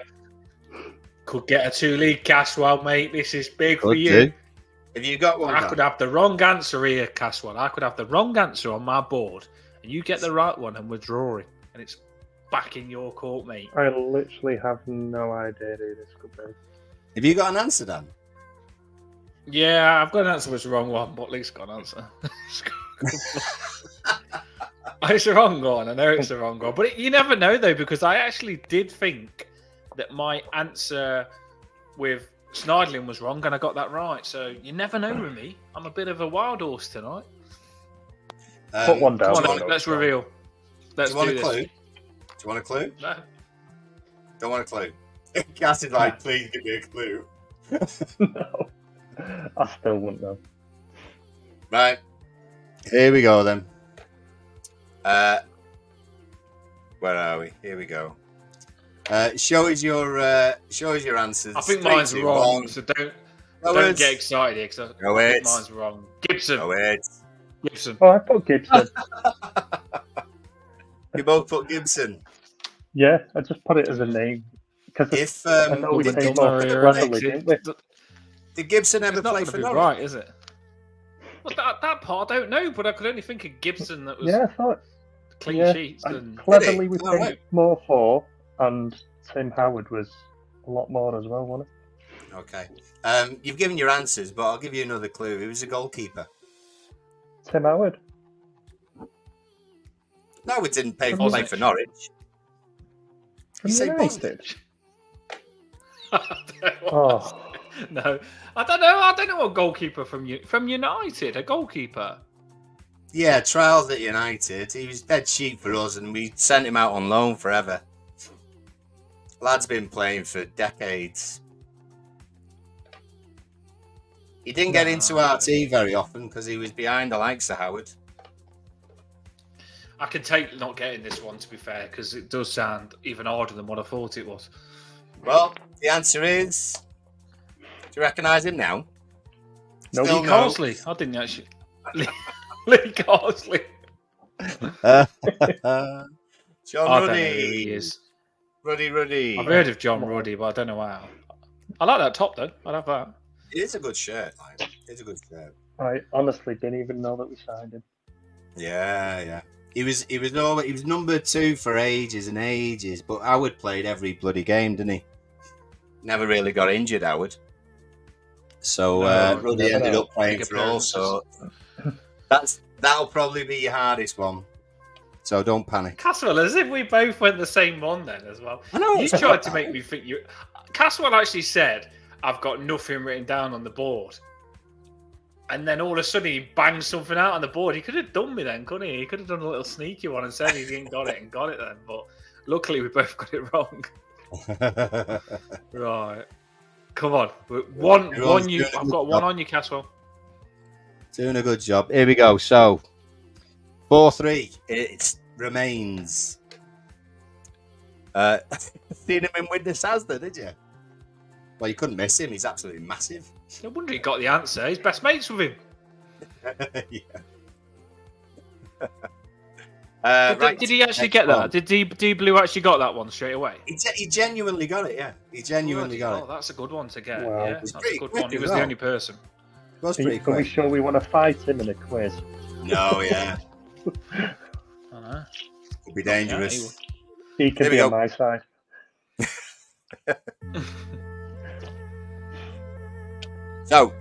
Could get a 2-lead Caswell, mate. This is big for you. Have you got one? I could have the wrong answer here, Caswell. I could have the wrong answer on my board, and you get the right one, and we're drawing, and it's back in your court, mate. I literally have no idea who this could be. Have you got an answer, Dan? Yeah, I've got an answer. It's the wrong one, but at least got an answer. It's the wrong one. I know it's the wrong one, but you never know though, because I actually did think that my answer with Schneidlin was wrong, and I got that right. So you never know with me. I'm a bit of a wild horse tonight. Put one down. Come no, on, no, let's no. reveal. Let's do you want do a this. clue? Do you want a clue? No. Don't want a clue. Cass is like, please give me a clue. No. I still wouldn't know. Right. Here we go then. Where are we? Here we go. Show us your answers. I think 3, mine's 2, wrong, 1. so don't Go get excited here because Go I ahead. think mine's wrong. Gibson. Go ahead. Gibson. Oh, I put Gibson. You both put Gibson. Yeah, I just put it as a name. Because If I know we did, paid did, more for Bradley, It's didn't we? did Gibson ever not play going for to be Norwich? right, is it? Well, that part I don't know, but I could only think of Gibson that was Yeah, I thought. clean Yeah, sheets. and And cleverly we Oh, paid right. more for, and Tim Howard was a lot more as well, wasn't it? Okay. You've given your answers, but I'll give you another clue. He was a goalkeeper. Tim Howard. No, we didn't play Was for it? Norwich. From You say United. I don't know what Oh, No, I don't know. I don't know a goalkeeper from United. A goalkeeper. Yeah, trials at United. He was dead cheap for us, and we sent him out on loan forever. Lad's been playing for decades. He didn't get into our team very often because he was behind the likes of Howard. I can take not getting this one, to be fair, because it does sound even harder than what I thought it was. Well, the answer is... Do you recognise him now? No, Still Lee no. Carsley. I didn't actually. Lee Carsley. John I don't know who Ruddy. he is. Ruddy. I've heard of John Ruddy, but I don't know how. I like that top though. I love that. It is a good shirt. Like. It's a good shirt. I honestly didn't even know that we signed him. Yeah. He was number 2 for ages and ages, but Howard played every bloody game, didn't he? Never really got injured, Howard. So No, Ruddy never ended know. up playing Big for all. So appearances. that'll probably be your hardest one. So don't panic. Caswell, as if we both went the same one then as well. I know. You tried to make me think you. Caswell actually said, "I've got nothing written down on the board," and then all of a sudden he banged something out on the board. He could have done me then, couldn't he? He could have done a little sneaky one and said he didn't got it and got it then. But luckily we both got it wrong. Right, come on. One. You. I've got one on you, Caswell. Doing a good job. Here we go. So 4-3. It remains. Seen him in with the Sazda, did you? Well, you couldn't miss him. He's absolutely massive. No wonder he got the answer. He's best mates with him. Yeah. Did he actually get that? Did D Blue actually got that one straight away? He genuinely got it, yeah. He genuinely got Oh, it. that's a good one to get. Wow. Yeah, It's that's pretty a good quick one. He as was well. the only person. It was pretty Are we quick. sure we want to fight him in a quiz? No, yeah. I know. Could be dangerous. He can There we be on go. my side. So,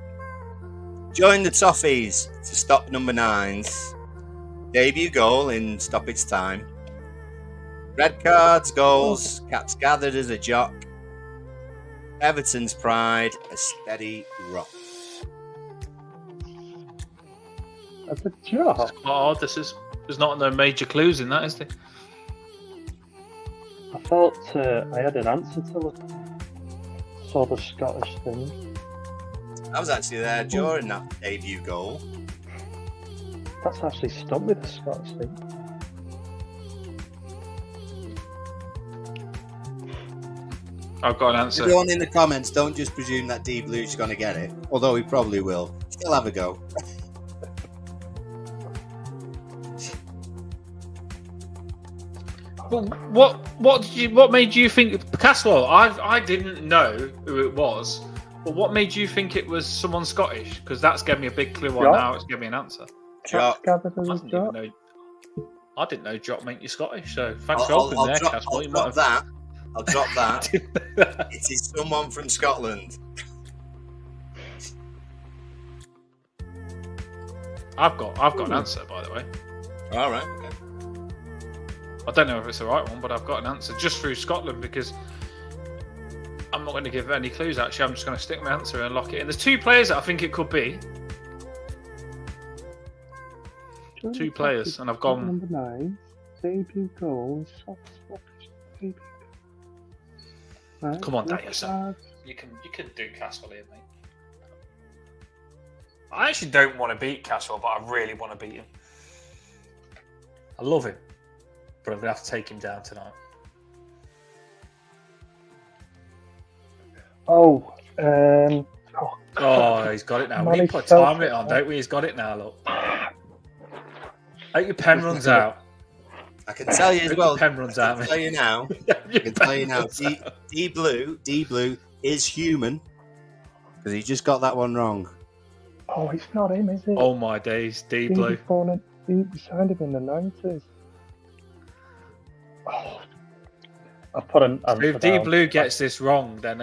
join the Toffees to stop number 9's debut goal in stoppage time. Red cards, goals, caps gathered as a jock. Everton's pride, a steady rock. That's a job. Quite hard. There's not no major clues in that, is there? I thought I had an answer to the sort of Scottish thing. I was actually there during that debut goal. That's actually stumped me, the Scottish thing. I've got an answer. Everyone in the comments, don't just presume that D Blue's going to get it, although he probably will. Still have a go. But what made you think Caswell? I didn't know who it was, but what made you think it was someone Scottish? Because that's given me a big clue on Jock? now. It's given me an answer. Jock. Caps gathered I as a didn't, job. even know, I didn't know Jock make you Scottish. So thanks for I'll helping there, drop, Caswell. I'll You drop might that. I'll drop that. have. It is someone from Scotland. I've got an answer, by the way. All right. Okay. I don't know if it's the right one, but I've got an answer just through Scotland because I'm not going to give any clues. Actually, I'm just going to stick my answer and lock it in. There's 2 players that I think it could be. 2 players, and I've gone. Number 9, debut goal, soft debut. Right, Come on, left Danielson. side. You can do Castle here, mate. I actually don't want to beat Castle, but I really want to beat him. I love him, but I'm gonna have to take him down tonight. Oh, Oh, he's got it now. We Manny put time Celtic, it on, man. don't we? He's got it now. Look, hope your pen runs out. I can tell you as Hope well. your pen runs out, I mate. can tell you now. I can tell you now. D Blue is human because he just got that one wrong. Oh, it's not him, is it? Oh my days, D Blue. He signed him in the 90s. Oh, I put an answer If D down. Blue gets this wrong, then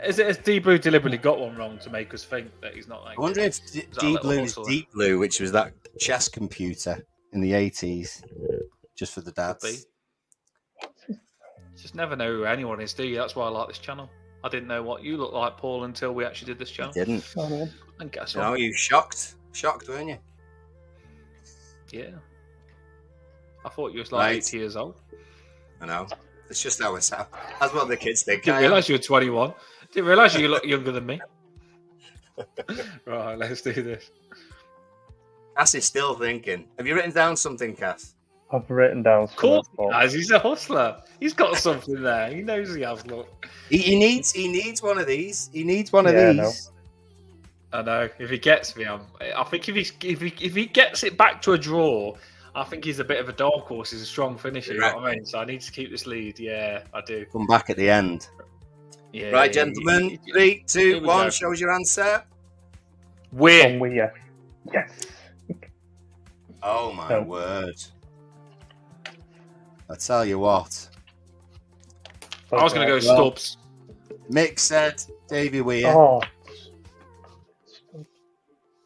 has D Blue deliberately got one wrong to make us think that he's not like? I wonder if Is that a D little Blue is hustler? Deep Blue, which was that chess computer in the 80s, just for the dads. Just never know who anyone is, do you? That's why I like this channel. I didn't know what you look like, Paul, until we actually did this I channel. didn't. Not him. And guess No, what? you shocked, weren't you? Yeah. I thought you was like Right. 80 years old. I know. It's just how it's how. That's what the kids think. Didn't realise you were 21. Didn't realise you look younger than me. Right, let's do this. Cass is still thinking. Have you written down something, Cass? I've written down Of course he something. has. He's a hustler. He's got something there. He knows he has. Look. He needs one of these. He needs one of Yeah, I these. I know. If he gets me, I think if he gets it back to a draw, I think he's a bit of a dark horse. He's a strong finisher. You know what I mean? So I need to keep this lead. Yeah, I do. Come back at the end. Yeah. Right, gentlemen. 3, 2, Here we 1. go. Shows your answer. We're From Weir. Yes. Oh my No. word! I tell you what. I was going to go Well- Stubbs. Mick said Davy Weir. Oh,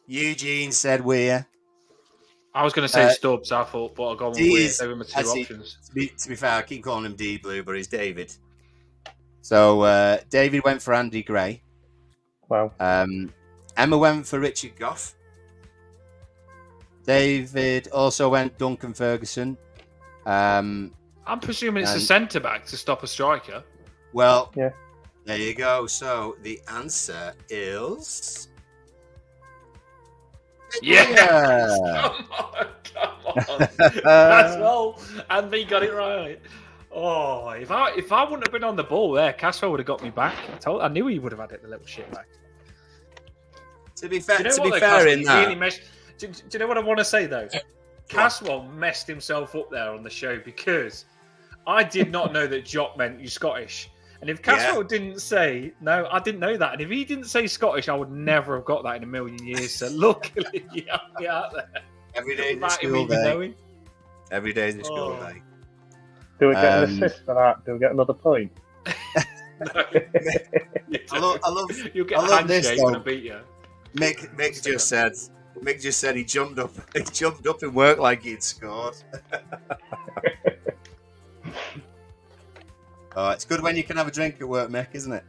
Eugene said Weir. I was going to say Stubbs. I thought, but I'll go with D Weir. is- They were my two I see. options. To be fair, I keep calling him D Blue, but he's David. So David went for Andy Gray. wow. Emma went for Richard Goff. David also went Duncan Ferguson. I'm presuming it's a And- centre back to stop a striker. Well, Yeah. there you go. So the answer is Yes! Come on. That's all. And me got it right. Oh, if I wouldn't have been on the ball there, Castro would have got me back. I knew he would have had it, the little shit back. To be fair, Do you know to what, be though, fair Caswell, in he that. really messed. Do you know what I want to say though? Caswell messed himself up there on the show because I did not know that Jock meant you Scottish. And if Caswell didn't say no, I didn't know that. And if he didn't say Scottish, I would never have got that in a million years. So luckily, you helped me out there. Every day is a Without him school even day. knowing. Every day is a school Oh. day. Do we get an Um, assist for that? Do we get another point? No. I love You'll get I a love this, handshake when I though. beat you. Mick just said he jumped up in work like he'd scored. Oh, it's good when you can have a drink at work, Mick, isn't it?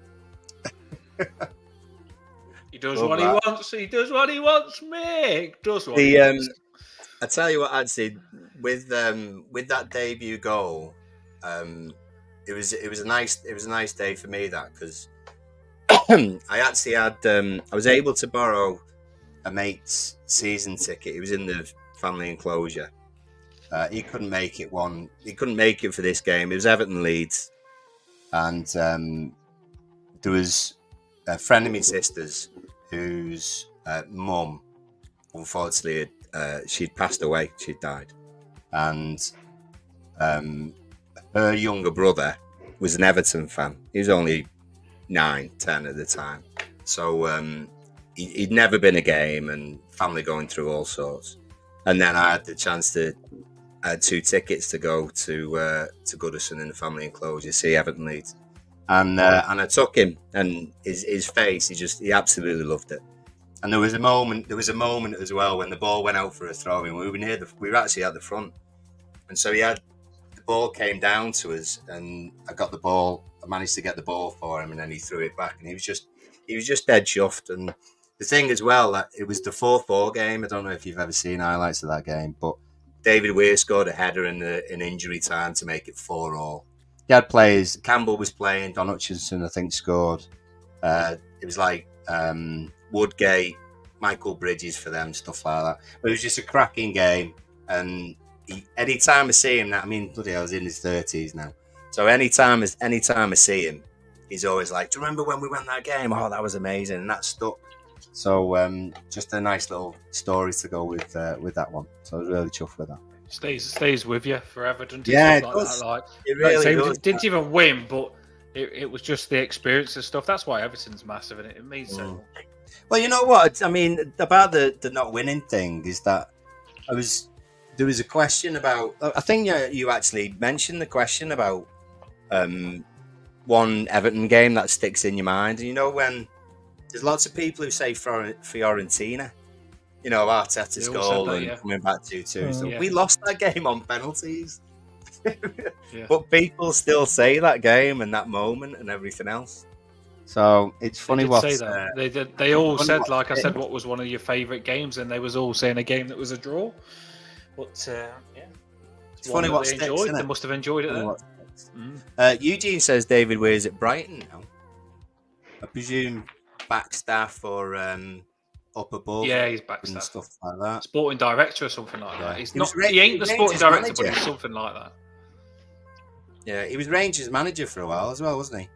He does Love what that. he wants. He does what he wants, Mick. Does what The he wants. I tell you what, actually, with that debut goal, it was a nice day for me, that, because I actually had I was able to borrow a mate's season ticket. He was in the family enclosure. He couldn't make it for this game. It was Everton Leeds, and there was a friend of my sister's whose mum, unfortunately, she'd passed away. She'd died, and her younger brother was an Everton fan. He was only 9, 10 at the time, so he'd never been a game, and family going through all sorts. And then I had the chance to. I had 2 tickets to go to Goodison in the family enclosure, see Everton Leeds, and I took him, and his face, he absolutely loved it. And there was a moment as well when the ball went out for a throw in. We were actually at the front, and so the ball came down to us, and I managed to get the ball for him, and then he threw it back, and he was just dead chuffed. And The thing as well, that it was the 4-4 game. I don't know if you've ever seen highlights of that game, but David Weir scored a header in injury time to make it 4-4. He had players. Campbell was playing. Don Hutchinson, I think, scored. It was like Woodgate, Michael Bridges for them, stuff like that. But it was just a cracking game. And any time I see him, I mean, bloody hell, he's in his 30s now. So any time I see him, he's always like, "Do you remember when we won that game? Oh, that was amazing," and that stuck. So just a nice little story to go with that one. So I was really chuffed with that. Stays with you forever, doesn't it? Yeah, it Stuff does. That, like, It really does. Didn't even win, but it was just the experience and stuff. That's why Everton's massive, and it means so much. Well, you know what? I mean, about the not winning thing is that there was a question about. I think you actually mentioned the question about one Everton game that sticks in your mind. And you know, when there's lots of people who say Fiorentina, you know, Arteta's goal and coming back 2-2. So we lost that game on penalties. But people still say that game and that moment and everything else. So it's funny what say that. They all said, like I said, what was one of your favourite games, and they was all saying a game that was a draw. But it's funny what they enjoyed. They must have enjoyed it. Eugene says David Weir's at Brighton now. I presume back staff or up above. Yeah, he's back and staff. Stuff like that. Sporting director or something like that. He's not. He ain't the sporting director, but he's something like that. Yeah, he was Rangers manager for a while as well, wasn't he?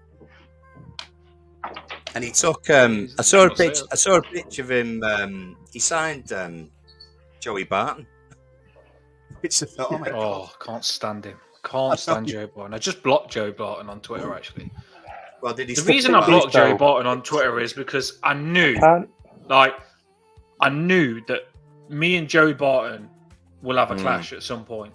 And he took. I saw a picture of him. He signed Joey Barton. Which I thought, can't stand him. Can't stand Joe Barton. I just blocked Joe Barton on Twitter, actually. Well, did he? The reason I blocked Joe Barton on Twitter is because I knew, that me and Joe Barton will have a clash at some point.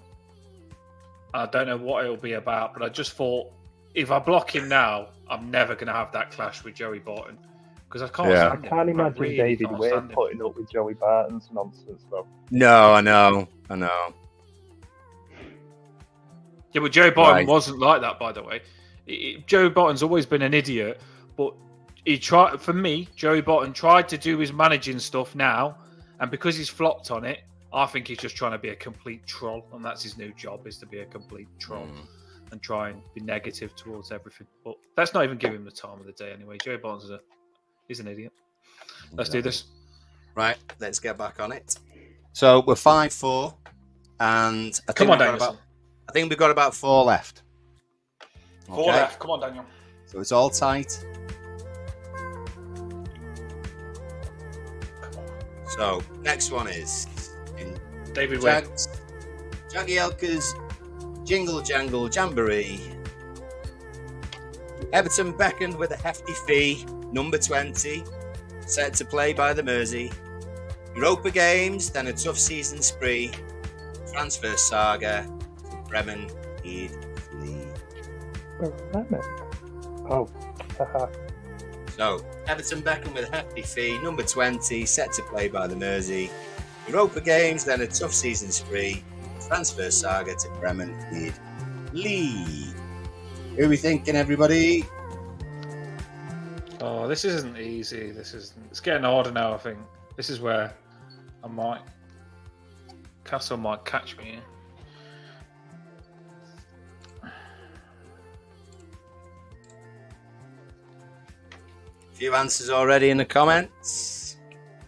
I don't know what it'll be about, but I just thought if I block him now, I'm never going to have that clash with Joey Barton because I can't stand him. I can't imagine David Weir putting up with Joey Barton's nonsense, though. No, I know. Yeah, but Joe Barton wasn't like that, by the way. Joe Barton's always been an idiot, but for me, Joey Barton tried to do his managing stuff now, and because he's flopped on it, I think he's just trying to be a complete troll, and that's his new job, is to be a complete troll and try and be negative towards everything. But let's not even give him the time of the day anyway. Joey Barton's he's an idiot. Let's do this. Right, let's get back on it. So we're 5-4, and I think we've got about 4 left. 4 left. Come on, Daniel. So it's all tight. So next one is in David Weir. Jagielka'S Jingle, Jangle, Jamboree. Everton beckoned with a hefty fee, number 20, set to play by the Mersey. Europa games, then a tough season spree. Transfer saga. Bremen, he'd flee. Bremen? Oh. So, Everton beckoned with a hefty fee, number 20, set to play by the Mersey. Europa games, then a tough season spree. Transfer saga to Bremen, he'd lead. Who are we thinking, everybody? Oh, this isn't easy. It's getting harder now, I think. This is where Castle might catch me. Few answers already in the comments.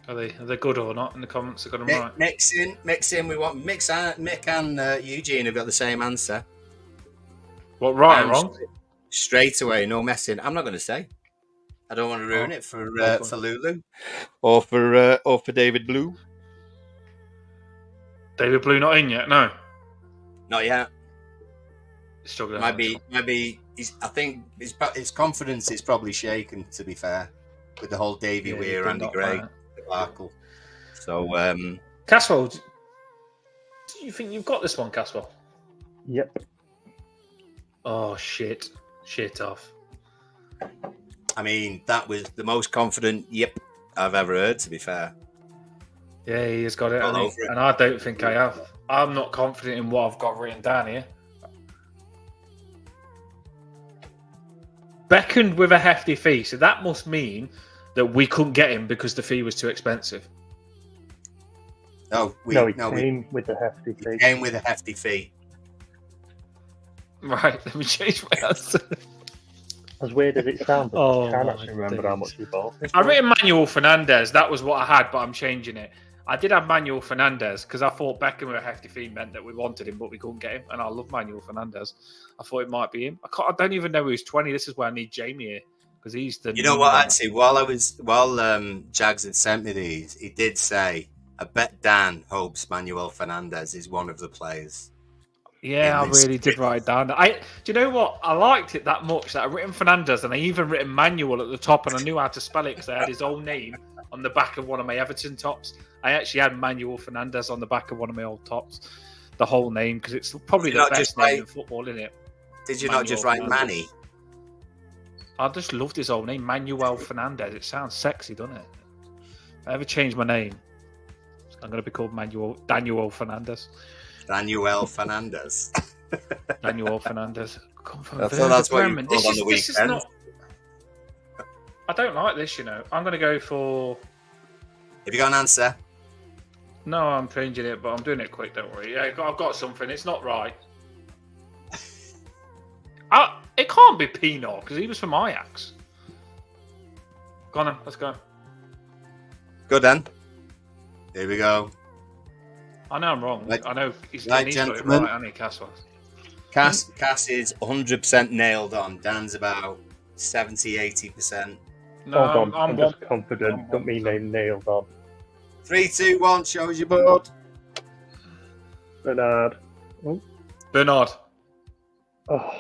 Are they good or not? In the comments, I got them right. Mix in. We want Mick and Eugene have got the same answer. What, right or wrong? Straight away, no messing. I'm not going to say. I don't want to ruin it for Lulu or for David Blue. David Blue not in yet? No, not yet. Struggling. Maybe. I think his confidence is probably shaken. To be fair, with the whole Davy Weir, Andy Gray debacle. So, Caswell, do you think you've got this one, Caswell? Yep. Oh shit off. I mean, that was the most confident yep I've ever heard, to be fair. Yeah, he has got it, and I don't think I have. I'm not confident in what I've got written down here. Beckoned with a hefty fee, so that must mean that we couldn't get him because the fee was too expensive? No, He came with a hefty fee. He came with a hefty fee. Right, let me change my answer. As weird as it sounds, Oh, I can't my actually remember how much he bought. I written Manuel Fernandez. That was what I had, but I'm changing it. I did have Manuel Fernandez because I thought Beckham with a hefty fee meant that we wanted him, but we couldn't get him. And I love Manuel Fernandez. I thought it might be him. I don't even know who's 20. This is where I need Jamie here because he's the. You know what? Actually, while Jags had sent me these, he did say, "I bet Dan hopes Manuel Fernandez is one of the players." Yeah, I really did write it down. Do you know what? I liked it that much that I written Fernandez and I even written Manuel at the top, and I knew how to spell it because I had his old name on the back of one of my Everton tops. I actually had Manuel Fernandez on the back of one of my old tops, the whole name, because it's probably the best name in football, isn't it? Did you not just write Manny? I just loved his old name, Manuel Fernandez. It sounds sexy, doesn't it? If I ever change my name, I'm going to be called Daniel Fernandez. Daniel Fernandez. Daniel Fernandez. That's what you called on the weekend. I don't like this, you know. I'm going to go for... Have you got an answer? No, I'm changing it, but I'm doing it quick, don't worry. Yeah, I've got something. It's not right. It can't be Pino, because he was from Ajax. Go on then, let's go. Good then. Here we go. I know I'm wrong. Right, I know he's right, got it gentlemen. right, hasn't he, Cass is 100% nailed on. Dan's about 70-80%. No, Hold on, I'm just confident. Don't mean they nailed on. 3, 2, 1, show us your board. Bernard. Bernard. Oh.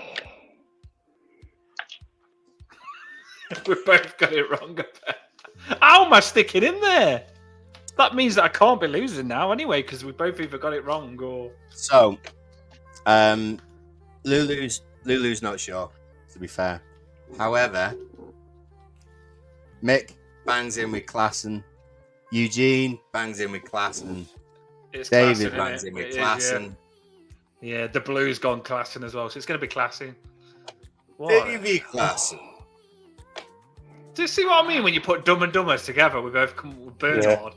We both got it wrong. How am I sticking in there? That means that I can't be losing now anyway, because we both either got it wrong or... So, Lulu's not sure, to be fair. However, Mick bangs in with Klassen. Eugene bangs in with Klassen. David bangs in with Klassen. Yeah, the blue's gone Klassen as well, so it's going to be Klassen. Davy Klassen. Do you see what I mean when you put Dumb and Dumber together? We both come with Bernard. Yeah.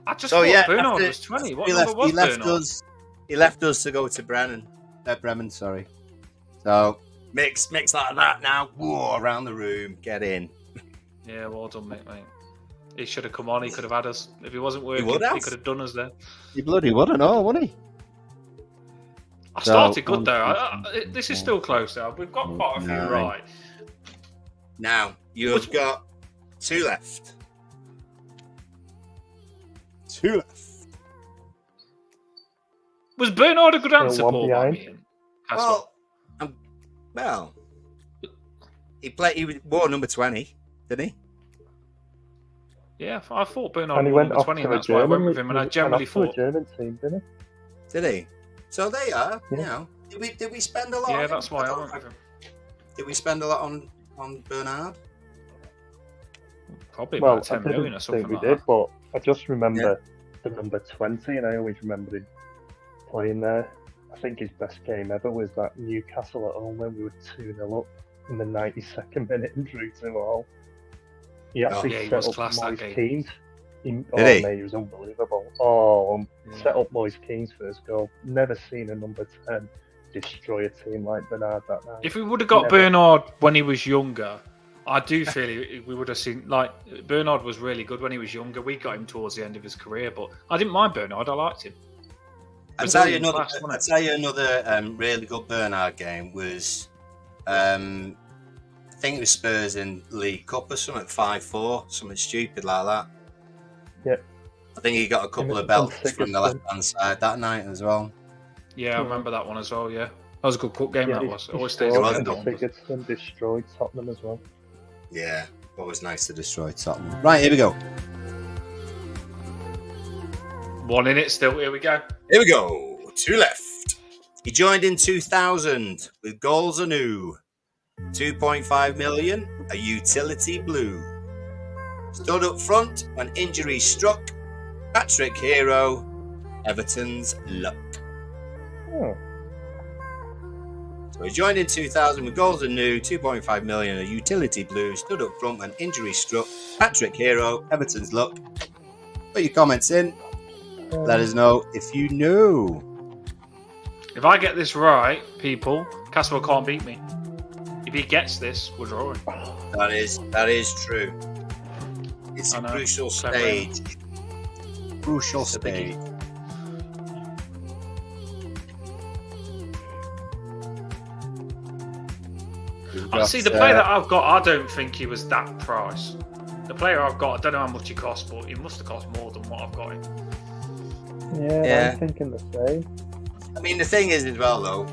I just thought Bernard was 20. What number was Bernard? He left us to go to Bremen, sorry. So, mix like that now. Whoa, around the room. Get in. Yeah, well done, mate. He should have come on. He could have had us. If he wasn't working, he could have done us there. He bloody would have, no, wouldn't he? I started good, though. This is still close, though. We've got quite a few right. Now, you've got 2 left. 2 left. Was Bernard a good answer, Paul? Well, he wore number 20, didn't he? Yeah, I thought Bernard and he wore went number 20, and that's why I went with him, and I generally thought... a German team, didn't he? Did he? So they are, you know. Did we spend a lot on him? That's why I went with him. Did we spend a lot on Bernard? Probably about 10 million or something like that. We did, but I just remember the number 20, and I always remember him playing there. I think his best game ever was that Newcastle at home when we were 2-0 up in the 92nd minute and drew 2-2. He actually set up Moise Keane's. He was unbelievable. Set up Moise Keane's first goal. Never seen a number 10 destroy a team like Bernard that night. If we would have got Bernard when he was younger, I do feel we would have seen, like, Bernard was really good when he was younger. We got him towards the end of his career, but I didn't mind Bernard. I liked him. I'll tell you another really good Bernard game was, I think it was Spurs in League Cup or something, 5-4, something stupid like that. Yeah. I think he got a couple of belts from the left-hand side that night as well. Yeah, I remember that one as well, yeah. That was a good cup game, that was. It always stays in Sigurdsson destroyed Tottenham as well. Yeah, always nice to destroy Tottenham. Right, here we go. 1 in it still, here we go. Here we go, 2 left. He joined in 2000 with goals anew. 2.5 million, a utility blue. Stood up front when injuries struck. Patrick Hero, Everton's luck. So he joined in 2000 with goals and new 2.5 million, a utility blue, stood up front when injury struck. Patrick Hero, Everton's luck. Put your comments in. Let us know if you know. If I get this right, people, Caswell can't beat me. If he gets this, we're drawing. That is true. It's a crucial stage. Crucial stage. See, the player that I've got, I don't think he was that price. The player I've got, I don't know how much he cost, but he must have cost more than what I've got him. Yeah, I'm thinking the same. I mean, the thing is as well, though,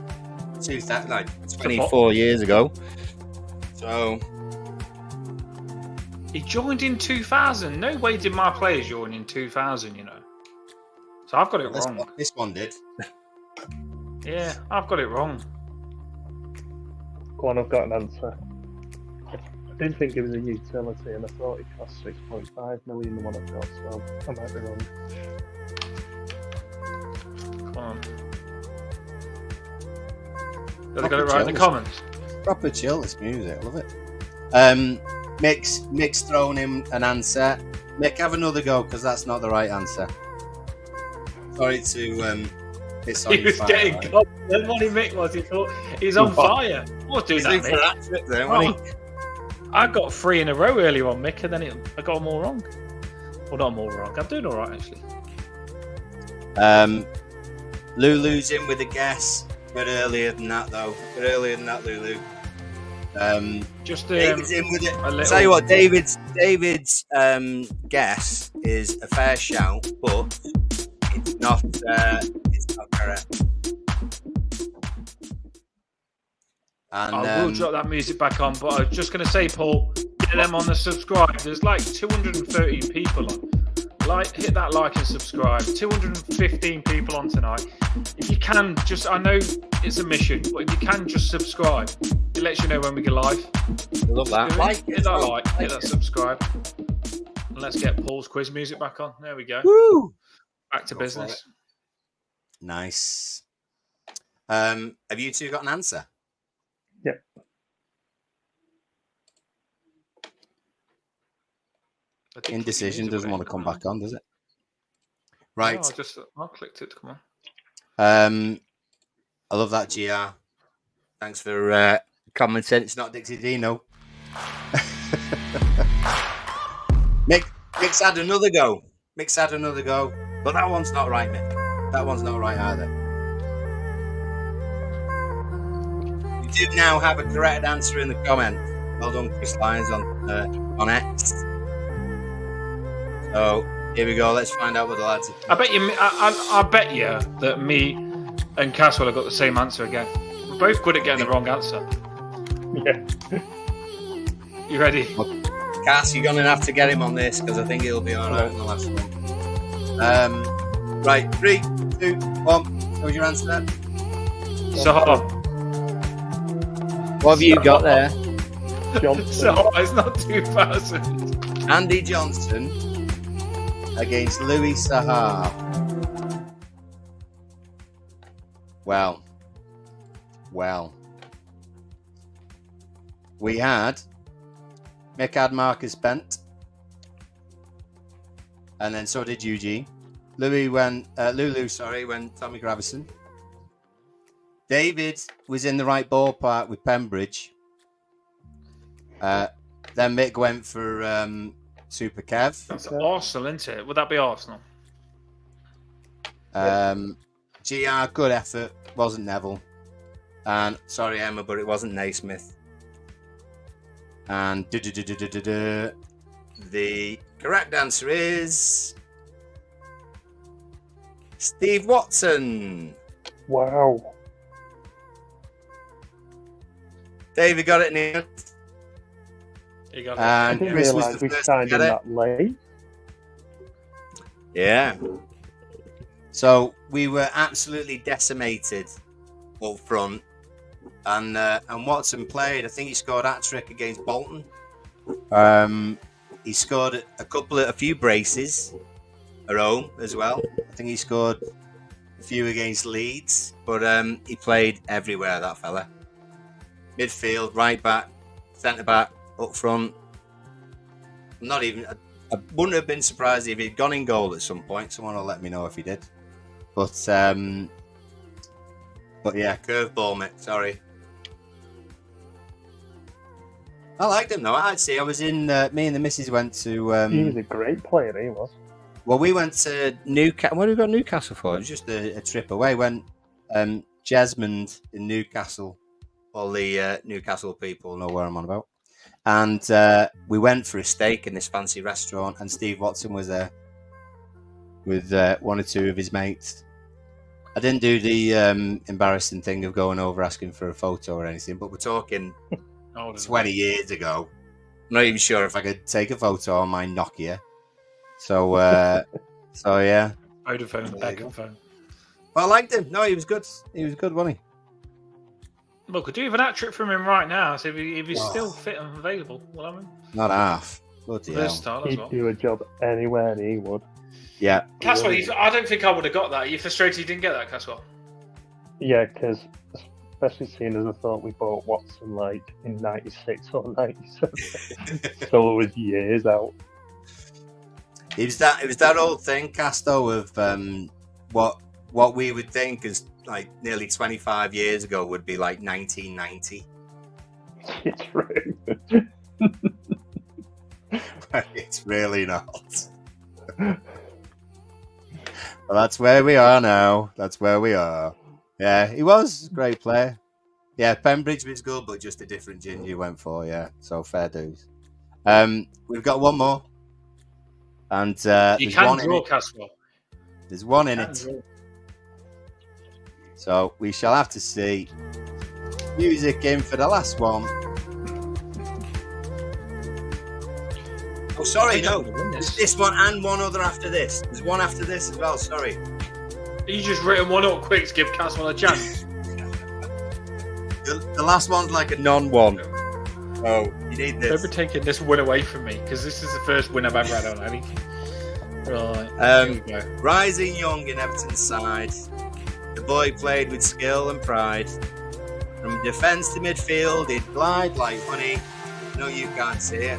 24 years ago. So he joined in 2000. No way did my players join in 2000, you know. So I've got it wrong. This one did. Yeah, I've got it wrong. Go on, I've got an answer. I didn't think it was a utility, and I thought it cost 6.5 million, the one I've got, so I might be wrong. Come on. Have they got it right in the comments? Proper chill, this music, I love it. Mick's thrown him an answer. Mick, have another go, because that's not the right answer. Sorry to piss on He was fire, getting right? cold. Then what he Mick was, he thought he's on fire. I was doing that, Mick. Then, wasn't he? I got 3 in a row earlier on, Mick, and then I got them all wrong. Well, not all wrong. I'm doing all right, actually. Lulu's in with a guess. A bit earlier than that, though. Lulu. David's in with it. I'll tell you what, David's guess is a fair shout, but it's not correct. And, I will drop that music back on, but I was just going to say, Paul, get them on the subscribe. There's like 213 people on. Hit that like and subscribe. 215 people on tonight. If you can, I know it's a mission, but if you can just subscribe, it lets you know when we go live. Love that. Hit that subscribe. And let's get Paul's quiz music back on. There we go. Woo! Back to business. Nice. Have you two got an answer? Yep. Indecision doesn't want to come back on, does it? Right. No, I clicked it. Come on. I love that, GR. Thanks for commenting. It's not Dixie Dino. Mick's had another go. But that one's not right, Mick. That one's not right either. You do now have a correct answer in the comment. Well done, Chris Lyons on X. So here we go. Let's find out what the lads. I bet you that me and Caswell have got the same answer again. We're both good at getting the wrong answer. Yeah. You ready? Cass, you're gonna have to get him on this because I think it'll be all right in the last one. Right, 3, 2, 1. What was your answer then? So, what have you got there? Johnson. So it's not 2000. Andy Johnson against Louis Sahar. Well. We had Mick had Marcus Bent. And then so did Eugene. Lulu went Tommy Gravison. David was in the right ballpark with Pembridge. Then Mick went for Super Kev. That's Arsenal, isn't it? Would that be Arsenal? GR, good effort. Wasn't Neville. And sorry, Emma, but it wasn't Naismith. And the correct answer is Steve Watson. Wow. David got it in the end. You got it. I And didn't Chris was realise the we first to signed get him it. that late. Yeah. So we were absolutely decimated up front. And Watson played. I think he scored a hat-trick against Bolton. He scored a few braces at home as well. I think he scored a few against Leeds. But he played everywhere, that fella. midfield, right back, centre back, up front. Not even. I wouldn't have been surprised if he'd gone in goal at some point. Someone will let me know if he did. But yeah, curveball, mate. Sorry. I liked him though. I was in. Me and the missus went to. He was a great player. He was. Well, we went to Newcastle. What did we go to Newcastle for? It was just a trip away. Went Jesmond in Newcastle. All the Newcastle people know where I'm on about. And we went for a steak in this fancy restaurant, and Steve Watson was there with one or two of his mates. I didn't do the embarrassing thing of going over asking for a photo or anything, but we're talking 20 years ago. I'm not even sure if I could take a photo on my Nokia. So yeah. Vodafone, Beckham phone. Well, I liked him. No, he was good. He was good, wasn't he? Look, could do with an hat trick from him right now. So if he's still fit and available, well, I mean, not half. Bloody hell. He'd do a job anywhere, and he would. Yeah. Caswell, I don't think I would have got that. Are you frustrated you didn't get that, Caswell? Yeah, because especially seeing as I thought we bought Watson like in '96 or '97, so it was years out. It was that old thing, Casto, of what we would think is like nearly 25 years ago would be like 1990. It's true. It's really not. Well, that's where we are now. That's where we are. Yeah, he was a great player. Yeah, Pembridge was good, but just a different ginger you went for. Yeah, so fair dues. We've got one more, and you can draw, Caswell. There's one in it. So we shall have to see. Music in for the last one. Oh, sorry, no. There's this one and one other after this. There's one after this as well, sorry. You just written one up quick to give Caswell a chance. The last one's like a non-one. Oh, you need this. Don't be taking this win away from me, because this is the first win I've ever had on anything. Right. Here we go. Rising young in Everton's side. The boy played with skill and pride. From defence to midfield, he'd glide like honey. No, you can't see it.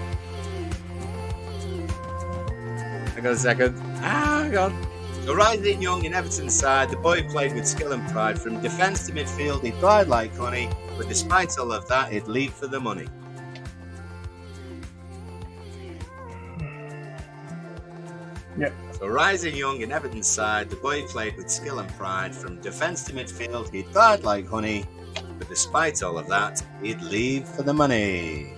Hang on a second. Hang on. So rising young in Everton's side, the boy played with skill and pride. From defence to midfield, he'd glide like honey. But despite all of that, he'd leave for the money. Yep. So rising young in Everton's side, the boy played with skill and pride. From defence to midfield, he'd glide like honey. But despite all of that, he'd leave for the money.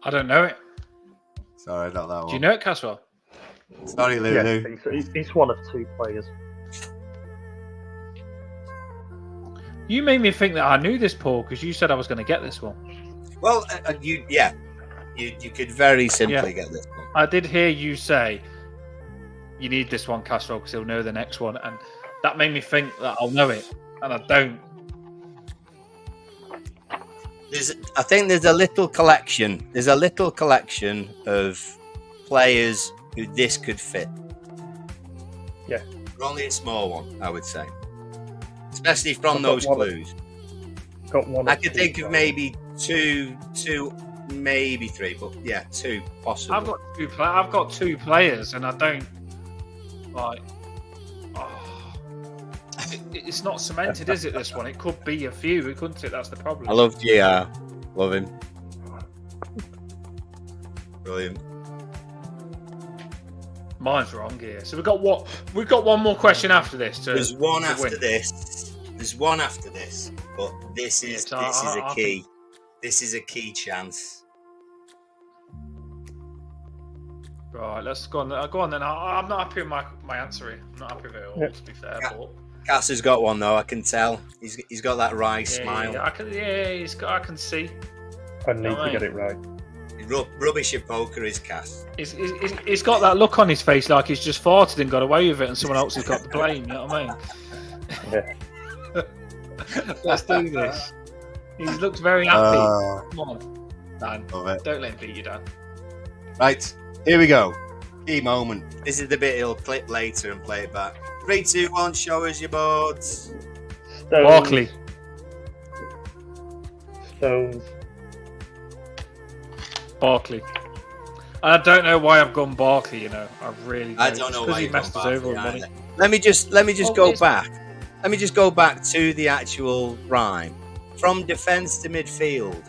I don't know it. Sorry, not that one. Do you know it, Caswell? Sorry, Lulu. Yeah, he's one of two players. You made me think that I knew this, Paul, because you said I was going to get this one. Well, you could very simply get this one. I did hear you say you need this one, Caswell, because he'll know the next one, and that made me think that I'll know it, and I don't. I think there's a little collection. There's a little collection of players who this could fit. Yeah. But only a small one, I would say. Especially from those clues. Got one. I could think of maybe two, maybe three, but yeah, two possibly. I've got two players, and I don't like. Oh, it's not cemented, is it? This one, it could be a few, couldn't it? That's the problem. I love GR. Love him. Brilliant. Mine's wrong here. So we've got one more question after this. There's one after win. this. There's one after this, but this is a key. This is a key chance. Right, let's go on. Go on then. I'm not happy with my answer here. I'm not happy with it all, to be fair. Yeah. But Cass has got one though. I can tell. He's got that wry smile. I can see. I need to get it right. Rubbish at poker is Cass. He's got that look on his face like he's just farted and got away with it, and someone else has got the blame. You know what I mean? Yeah. Let's do this. He looks very happy. Come on, Dan. Don't let him beat you, Dan. Right, here we go. Key moment. This is the bit he'll clip later and play it back. 3, 2, 1. Show us your boards. Barkley. Stones. Barkley. I don't know why I've gone Barkley. You know, I really. I don't know why he you've messed gone us over Barkley with money. either. Let me just Oh, go it's- back. Let me just go back to the actual rhyme. From defence to midfield.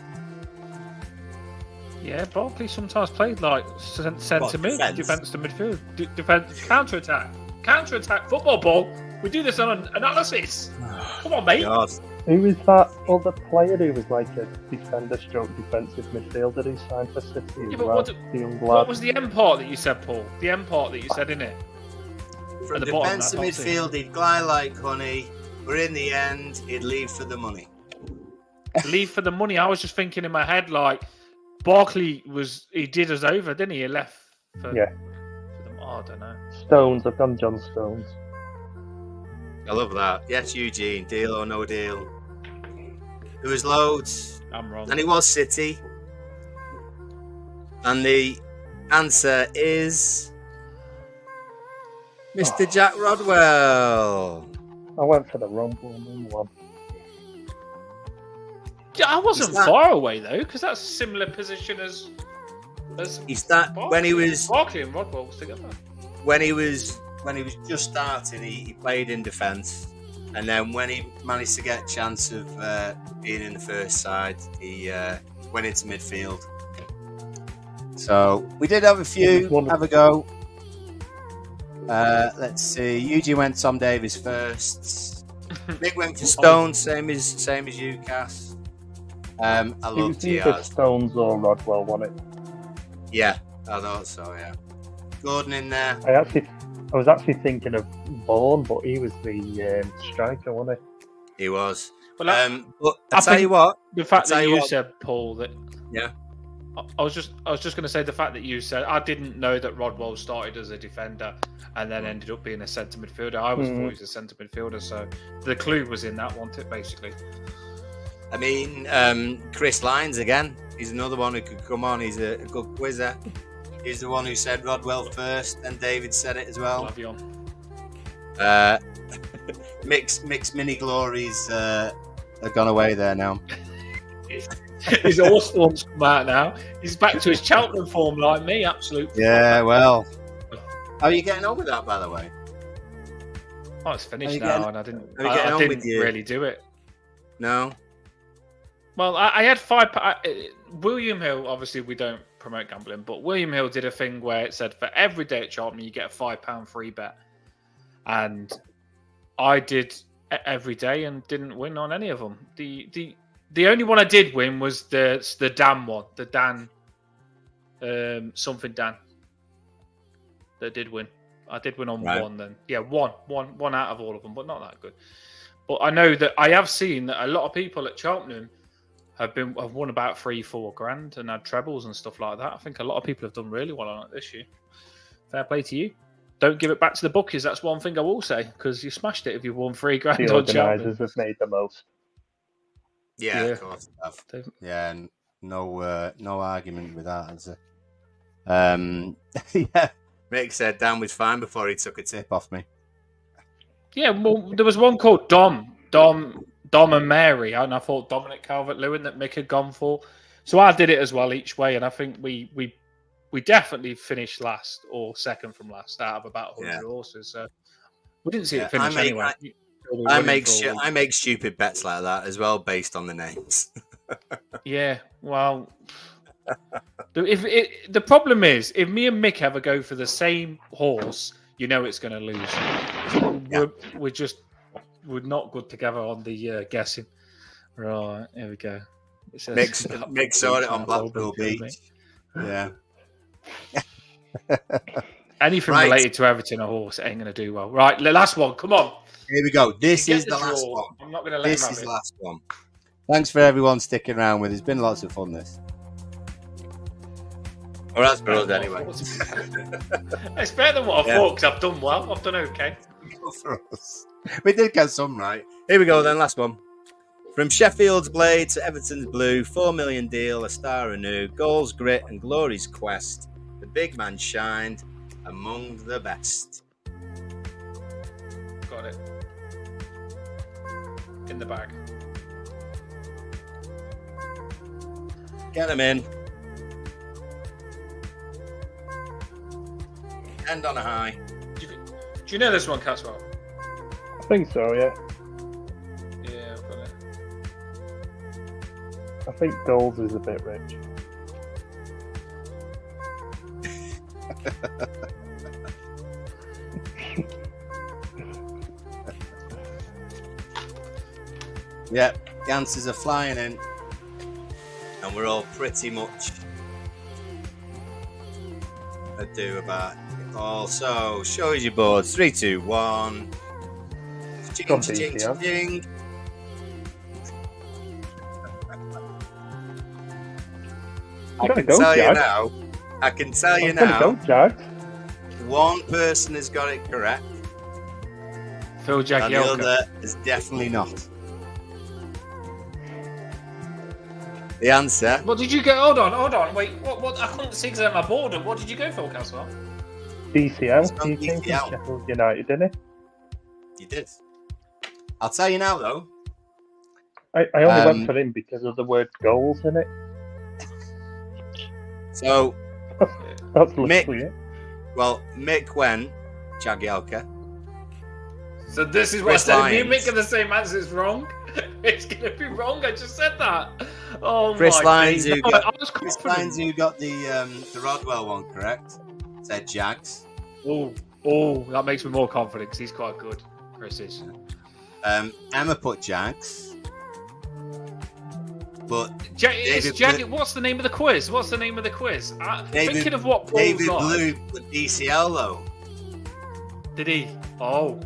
Yeah, Barkley sometimes played like centre mid, defence? defence to midfield, defence, counter attack, football ball. We do this on an analysis. Come on, mate. God. Who was that other player who was like a defender stroke defensive midfielder who signed for City as but well? what- The young What lad. was the end part that you said, Paul? The end part that you said, innit? From At the bottom, defence to I can't see. midfield, he'd glide like honey, but in the end, he'd leave for the money. Leave for the money. I was just thinking in my head, like, Barkley he did us over, didn't he? He left for, Yeah. for them. Oh, I don't know. Stones. I've gone John Stones. I love that. Yes, Eugene. Deal or no deal? There was loads. I'm wrong. And it was City. And the answer is Mr. Jack Rodwell. I went for the wrong one. Yeah, I wasn't Is that- far away though, because that's a similar position as He's that when he was Barkley and Rodwell was together. when he was just starting, he played in defence, and then when he managed to get a chance of being in the first side, he went into midfield. So we did have a few have a go. Let's see. Eugene went Tom Davies first. Nick went for Stones, same as you, Cass. I It love was either TRs. Stones or Rodwell, wasn't it? Yeah, I thought so. Yeah, Gordon in there. I was actually thinking of Vaughan, but he was the striker, wasn't He was. Well, But I I tell think you what. the fact tell that you you what- said, Paul, that Yeah. I was just going to say the fact that you said I didn't know that Rodwell started as a defender and then ended up being a centre midfielder. I was thought he was a centre midfielder, so the clue was in that, wasn't it? Basically, I mean, Chris Lyons again. He's another one who could come on. He's a good quizzer. He's the one who said Rodwell first, and David said it as well. love you on. Mixed mini glories have gone away there now. His horse form's come out now. He's back to his Cheltenham form, like me. Absolutely. Yeah, well. How are you getting on with that, by the way? Oh, it's finished Are you now, getting- and I didn't. are you getting I on didn't with you? really do it. No. Well, I had William Hill. Obviously, we don't promote gambling, but William Hill did a thing where it said for every day at Cheltenham you get a £5 free bet, and I did every day and didn't win on any of them. The only one I did win was the Dan one, the Dan something Dan. That did win. I did win on Right. one then. Yeah, one out of all of them, but not that good. But I know that I have seen that a lot of people at Cheltenham have won about 3-4 grand and had trebles and stuff like that. I think a lot of people have done really well on it this year. Fair play to you. Don't give it back to the bookies. That's one thing I will say, because you smashed it if you won 3 grand The on Cheltenham. organisers have made the most. Yeah, Yeah. of course. they have. They've- Yeah, no argument with that. Is there? Yeah. Mick said Dan was fine before he took a tip off me. Yeah, well, there was one called Dom and Mary, and I thought Dominic Calvert-Lewin that Mick had gone for. So I did it as well each way, and I think we definitely finished last or second from last out of about 100 horses. So we didn't see Yeah, it finish anyway. I make stupid bets like that as well based on the names. Yeah, well, the problem is if me and Mick ever go for the same horse, you know it's going to lose. Yeah. We're not good together on the guessing. Right, here we go. It says Mick saw it on Blackpool Beach. Beach. Yeah. Anything Right. related to Everton or horse ain't going to do well. Right, the last one. Come on. Here we go. This Get is the last draw. one. I'm not going to let This him is have the it. last one. Thanks for everyone sticking around with us. It's been lots of fun, this. Well, that's for us anyway. It's better than what I Yeah. thought because I've done well. I've done okay. Good for us. We did get some right. Here we go then, last one. From Sheffield's Blade to Everton's Blue, 4 million deal, a star anew, goals, grit and glory's quest. The big man shined. among the best. Got it. In the bag. Get them in. End on a high. Do you know this one, Caswell? I think so, yeah. Yeah, I've got it. I think goals is a bit rich. Yep, the answers are flying in. And we're all pretty much ado about it all. So, show us your boards. 3, 2, 1. Ching, Got ching, these, yeah. ching. I Gotta can go, tell you Jags. now. I can tell you Gotta now. go, Jags. One person has got it correct, Phil and the Jagielka. other is definitely not. The answer. What did you go? Hold on. Wait, what? I couldn't see because I'm on my board. What did you go for, Caswell? DCL. It's He not came from DCL. Sheffield United, didn't You did. I'll tell you now, though. he? I only went for him because of the word goals in it. So, That's literally it. well, Mick went Jagielka. So this is what Chris I said. If you Lyons. make the same answer, it's wrong. It's gonna be wrong. I just said that. Oh Chris my Lyons, days. who No, got, I was Chris confident. Lyons, who got the Rodwell one correct, said Jags. Oh, that makes me more confident because he's quite good. Chris is. Emma put Jags, but What's the name of the quiz? Thinking of what Paul David got. Blue put DCL though. Did he? Oh,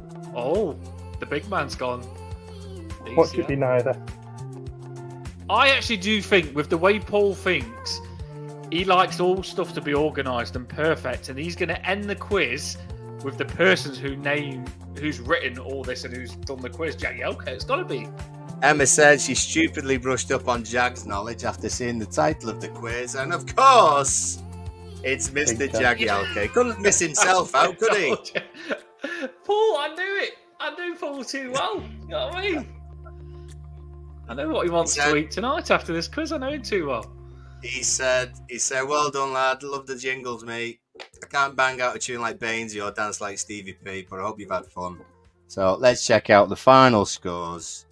the big man's gone. What should be neither? I actually do think, with the way Paul thinks, he likes all stuff to be organised and perfect, and he's going to end the quiz with the persons who's written all this and who's done the quiz. Jagielka, it's got to be. Emma said she stupidly brushed up on Jags knowledge after seeing the title of the quiz, and of course, it's Mr. Jagielka. He couldn't miss himself out, could he? Paul, I knew it. I knew Paul too well. You know what I mean? I know what he wants to eat tonight after this quiz. I know him too well. He said, well done, lad. Love the jingles, mate. I can't bang out a tune like Bainesy or dance like Stevie P, but I hope you've had fun. So let's check out the final scores.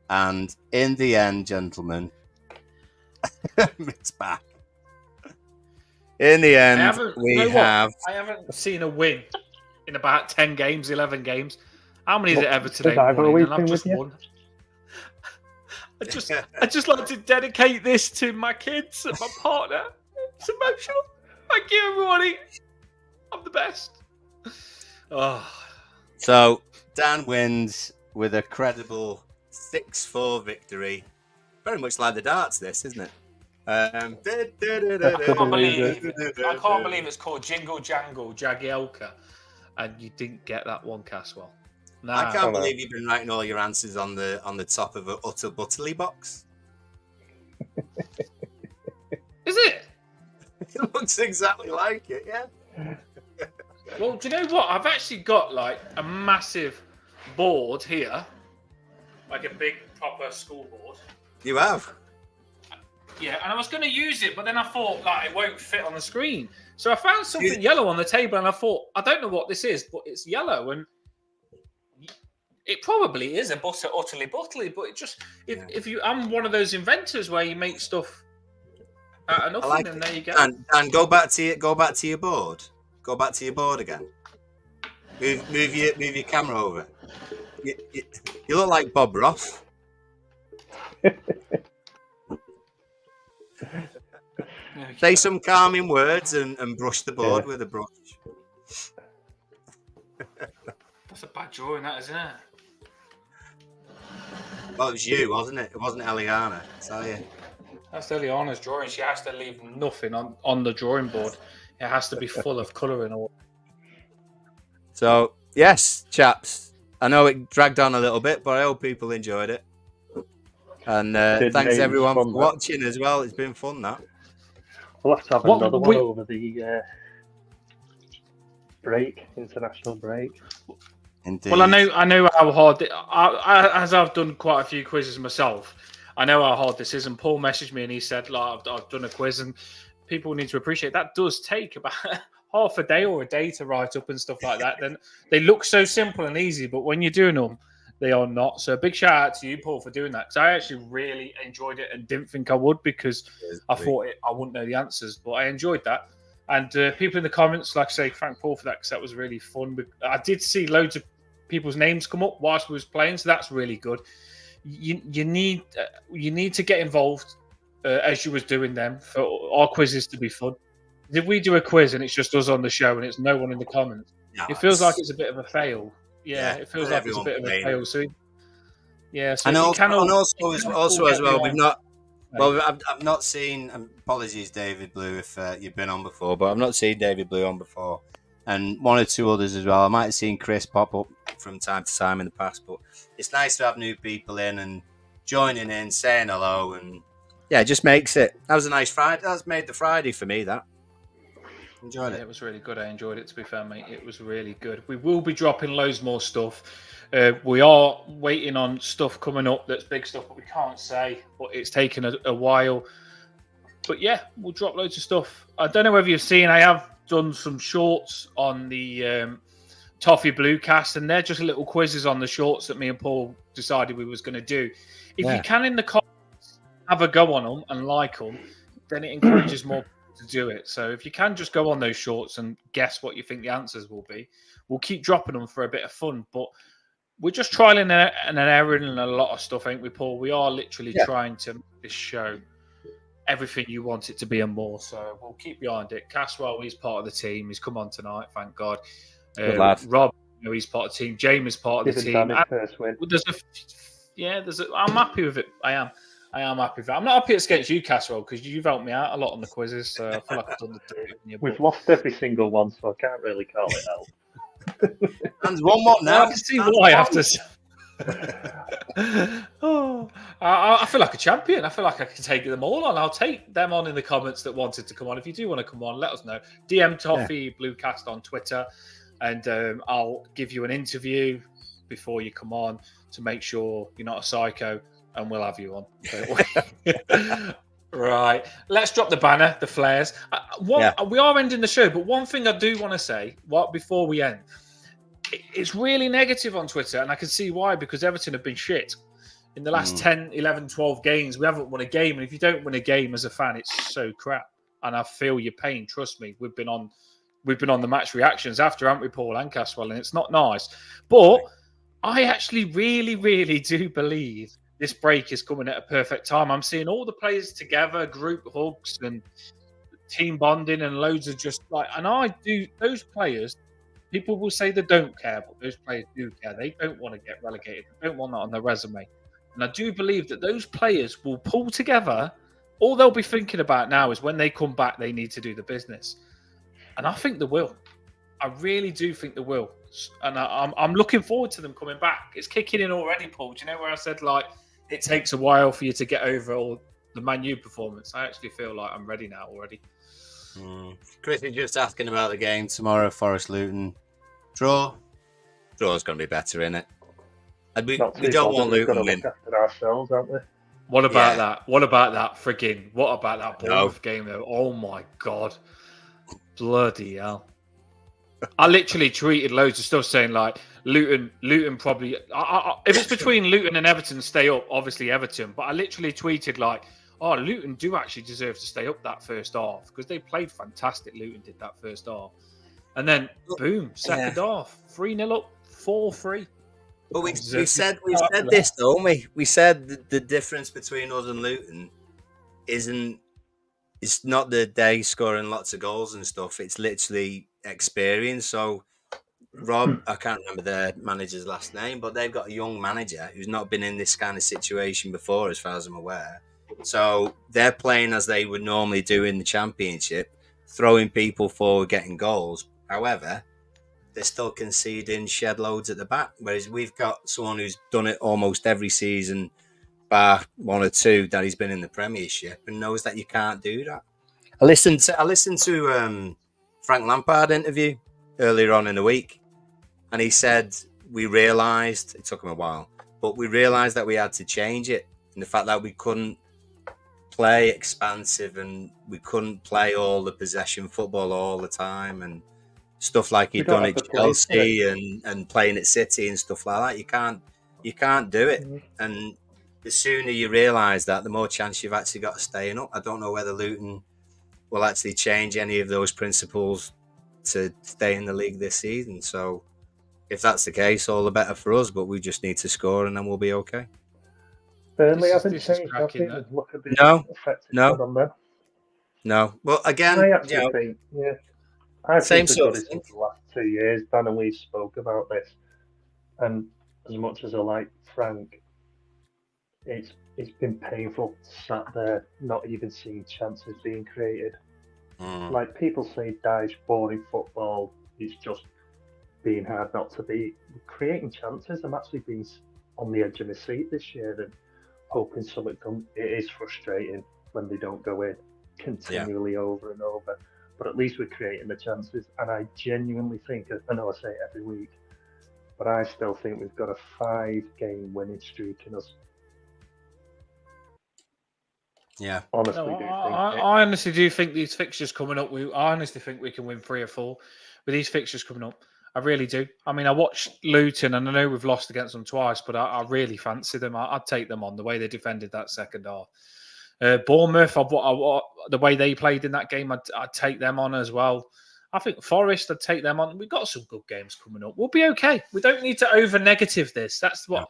And in the end, gentlemen, it's back. In the end, I haven't seen a win in about 10 games, 11 games. How many is it Everton ain't won? And I've just won. I just like to dedicate this to my kids and my partner. It's emotional. Thank you, everybody. I'm the best. Oh. So Dan wins with a credible 6-4 victory. Very much like the darts, this, isn't it? I can't believe it's called Jingle, Jangle, Jagielka, and you didn't get that one, Caswell. Nah. I can't believe you've been writing all your answers on the top of an utter butterly box. Is it? It looks exactly like it, yeah. Well, do you know what? I've actually got like a massive board here, like a big proper school board. You have? Yeah, and I was going to use it, but then I thought like it won't fit on the screen. So I found something yellow on the table, and I thought, I don't know what this is, but it's yellow, and it probably is a utterly buttly, but it just if you, I'm one of those inventors where you make stuff out of nothing, like and there you go. And go back to your board. Go back to your board again. Move your camera over. You look like Bob Ross. Say some calming words and brush the board with a brush. That's a bad drawing, that, isn't it? Well, it was you, wasn't it? It wasn't Eliana. Tell you. That's Eliana's drawing. She has to leave nothing on the drawing board. It has to be full of colouring. So, yes, chaps. I know it dragged on a little bit, but I hope people enjoyed it. And thanks everyone for watching as well. It's been fun, that. We'll have to have another one over the international break. Indeed. Well, I know how hard. As I've done quite a few quizzes myself, I know how hard this is. And Paul messaged me and he said, like, I've done a quiz, and people need to appreciate that does take about half a day or a day to write up and stuff like that. Then they look so simple and easy, but when you're doing them, they are not. So a big shout out to you, Paul, for doing that, because I actually really enjoyed it and didn't think I would, because I thought I wouldn't know the answers, but I enjoyed that. And people in the comments, like I say, thank Paul for that, because that was really fun. But I did see loads of people's names come up whilst we was playing, so that's really good. You need to get involved as you was doing them for our quizzes to be fun. If we do a quiz and it's just us on the show and it's no one in the comments, it feels like it's a bit of a fail. Yeah, it feels like it's a bit of a fail. So, yeah, so and also as well, we've not. Well, I've not seen. Apologies, David Blue, if you've been on before, but I've not seen David Blue on before, and one or two others as well. I might have seen Chris pop up from time to time in the past, but it's nice to have new people in and joining in, saying hello, and yeah, it just makes it. That was a nice Friday. That's made the Friday for me. That. Enjoyed it. It was really good. I enjoyed it, to be fair, mate. It was really good. We will be dropping loads more stuff. We are waiting on stuff coming up that's big stuff, but we can't say. But it's taken a while. But yeah, we'll drop loads of stuff. I don't know whether you've seen, I have done some shorts on the Toffee Blue cast, and they're just little quizzes on the shorts that me and Paul decided we was going to do. If you can, in the comments, have a go on them and like them, then it encourages more people to do it. So if you can just go on those shorts and guess what you think the answers will be, we'll keep dropping them for a bit of fun. But we're just trialing and erroring and a lot of stuff, ain't we, Paul? We are literally trying to make this show everything you want it to be and more. So we'll keep behind it. Caswell, he's part of the team. He's come on tonight, thank God. Rob, he's part of the team. James is part of the team. I'm happy with it. I am happy with it. I'm not happy it's against you, Caswell, because you've helped me out a lot on the quizzes. So I feel like I've done the dirty. We've lost every single one, so I can't really call it out. And one more now. I can see why after. I feel like a champion. I feel like I can take them all on. I'll take them on in the comments that wanted to come on. If you do want to come on, let us know. DM Toffee Bluecast on Twitter, and I'll give you an interview before you come on to make sure you're not a psycho, and we'll have you on. Right, let's drop the banner, the flares. We are ending the show, but one thing I do want to say before we end, it's really negative on Twitter, and I can see why, because Everton have been shit. In the last 10, 11, 12 games, we haven't won a game, and if you don't win a game as a fan, it's so crap. And I feel your pain, trust me. We've been on the match reactions after, haven't we, Paul and Caswell, and it's not nice. But I actually really, really do believe this break is coming at a perfect time. I'm seeing all the players together, group hugs and team bonding, and loads of just like, and I do, those players, people will say they don't care, but those players do care. They don't want to get relegated. They don't want that on their resume. And I do believe that those players will pull together. All they'll be thinking about now is when they come back, they need to do the business. And I think they will. I really do think they will. And I'm looking forward to them coming back. It's kicking in already, Paul. Do you know where I said, like, it takes a while for you to get over all the Man U performance? I actually feel like I'm ready now already. Chris is just asking about the game tomorrow, Forest Luton. Draw's going to be better, isn't it? We don't want Luton to win. After ourselves, aren't we? What about that? What about that Bournemouth game, though? Oh, my God. Bloody hell. I literally tweeted loads of stuff saying, like, Luton probably... if it's between Luton and Everton, stay up, obviously Everton. But I literally tweeted, like, Luton do actually deserve to stay up that first half, because they played fantastic. Luton did that first half. And then, boom, second half. 3-0 up, 4-3. But we've said this, though, haven't we? We said the difference between us and Luton it's not the day scoring lots of goals and stuff. It's literally experience. So Rob, I can't remember their manager's last name, but they've got a young manager who's not been in this kind of situation before, as far as I'm aware. So they're playing as they would normally do in the Championship, throwing people forward, getting goals. However, they're still conceding shed loads at the back, whereas we've got someone who's done it almost every season, bar one or two that he's been in the Premiership, and knows that you can't do that. I listened to Frank Lampard interview earlier on in the week, and he said we realised, it took him a while, but we realised that we had to change it, and the fact that we couldn't play expansive and we couldn't play all the possession football all the time and stuff like he'd done at Chelsea and playing at City and stuff like that. You can't do it. And the sooner you realise that, the more chance you've actually got of staying up. I don't know whether Luton will actually change any of those principles to stay in the league this season. So if that's the case, all the better for us, but we just need to score and then we'll be okay. Burnley haven't changed, have they? Look at the No. Well, again, I actually think, I think the last 2 years, Dan and we spoke about this, and as much as I like Frank, it's been painful sat there not even seeing chances being created. Like people say, Dyche boring football. It's just being hard not to beat. Creating chances. I'm actually being on the edge of my seat this year and hoping something comes. It is frustrating when they don't go in continually over and over. But at least we're creating the chances. And I genuinely think, I know I say it every week, but I still think we've got a 5-game winning streak in us. Yeah. I honestly do think these fixtures coming up, I honestly think we can win 3 or 4 with these fixtures coming up. I really do. I mean, I watched Luton, and I know we've lost against them twice, but I really fancy them. I'd take them on the way they defended that second half. Bournemouth, the way they played in that game, I'd take them on as well. I think Forest, I'd take them on. We've got some good games coming up. We'll be okay. We don't need to over-negative this. That's what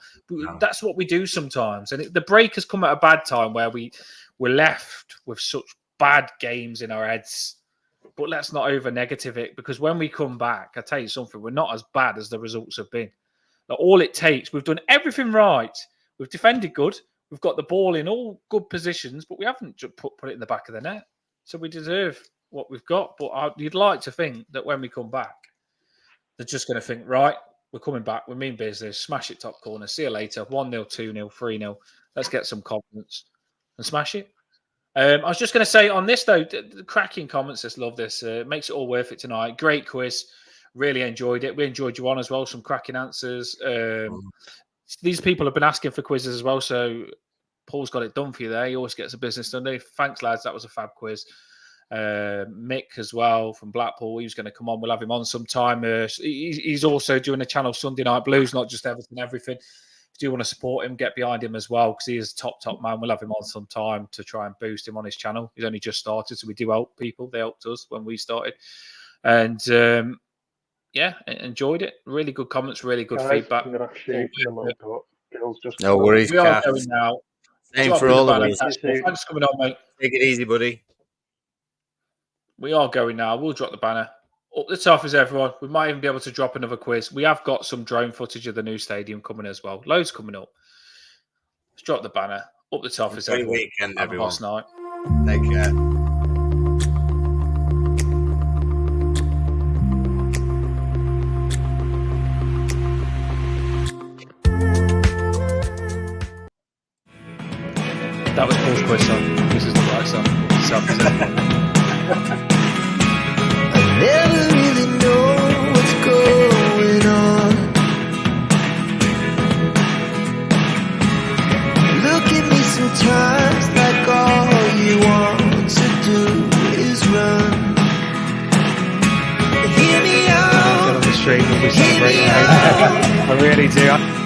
we do sometimes. And the break has come at a bad time where we're left with such bad games in our heads. But let's not over-negative it, because when we come back, I tell you something, we're not as bad as the results have been. Like, all it takes, we've done everything right. We've defended good. We've got the ball in all good positions, but we haven't put it in the back of the net. So we deserve what we've got. But you'd like to think that when we come back, they're just going to think, right, we're coming back. We mean business. Smash it top corner. See you later. 1-0, 2-0, 3-0. Let's get some confidence and smash it. I was just going to say on this, though, the cracking comments. Just love this. Makes it all worth it tonight. Great quiz. Really enjoyed it. We enjoyed you on as well. Some cracking answers. These people have been asking for quizzes as well, so Paul's got it done for you there. He always gets a business done. Thanks, lads. That was a fab quiz. Mick as well from Blackpool. He was going to come on. We'll have him on sometime. He's also doing a channel Sunday Night Blues, not just Everton, everything. If you do want to support him, get behind him as well, because he is a top man. We'll have him on sometime to try and boost him on his channel. He's only just started, so we do help people. They helped us when we started. And enjoyed it. Really good comments, really good feedback. No worries, we are going now. Same for all of us. Thanks for coming on, mate. Take it easy, buddy. We are going now. We'll drop the banner. Up the top is everyone. We might even be able to drop another quiz. We have got some drone footage of the new stadium coming as well. Loads coming up. Let's drop the banner. Up the top is everyone. Weekend, have everyone. A night. Take care. That was Paul's quiz song. This is the right song. I never really know what's going on. Look at me sometimes like all you want to do is run. Hear me out. Get on the stream. We'll be celebrating. I really do.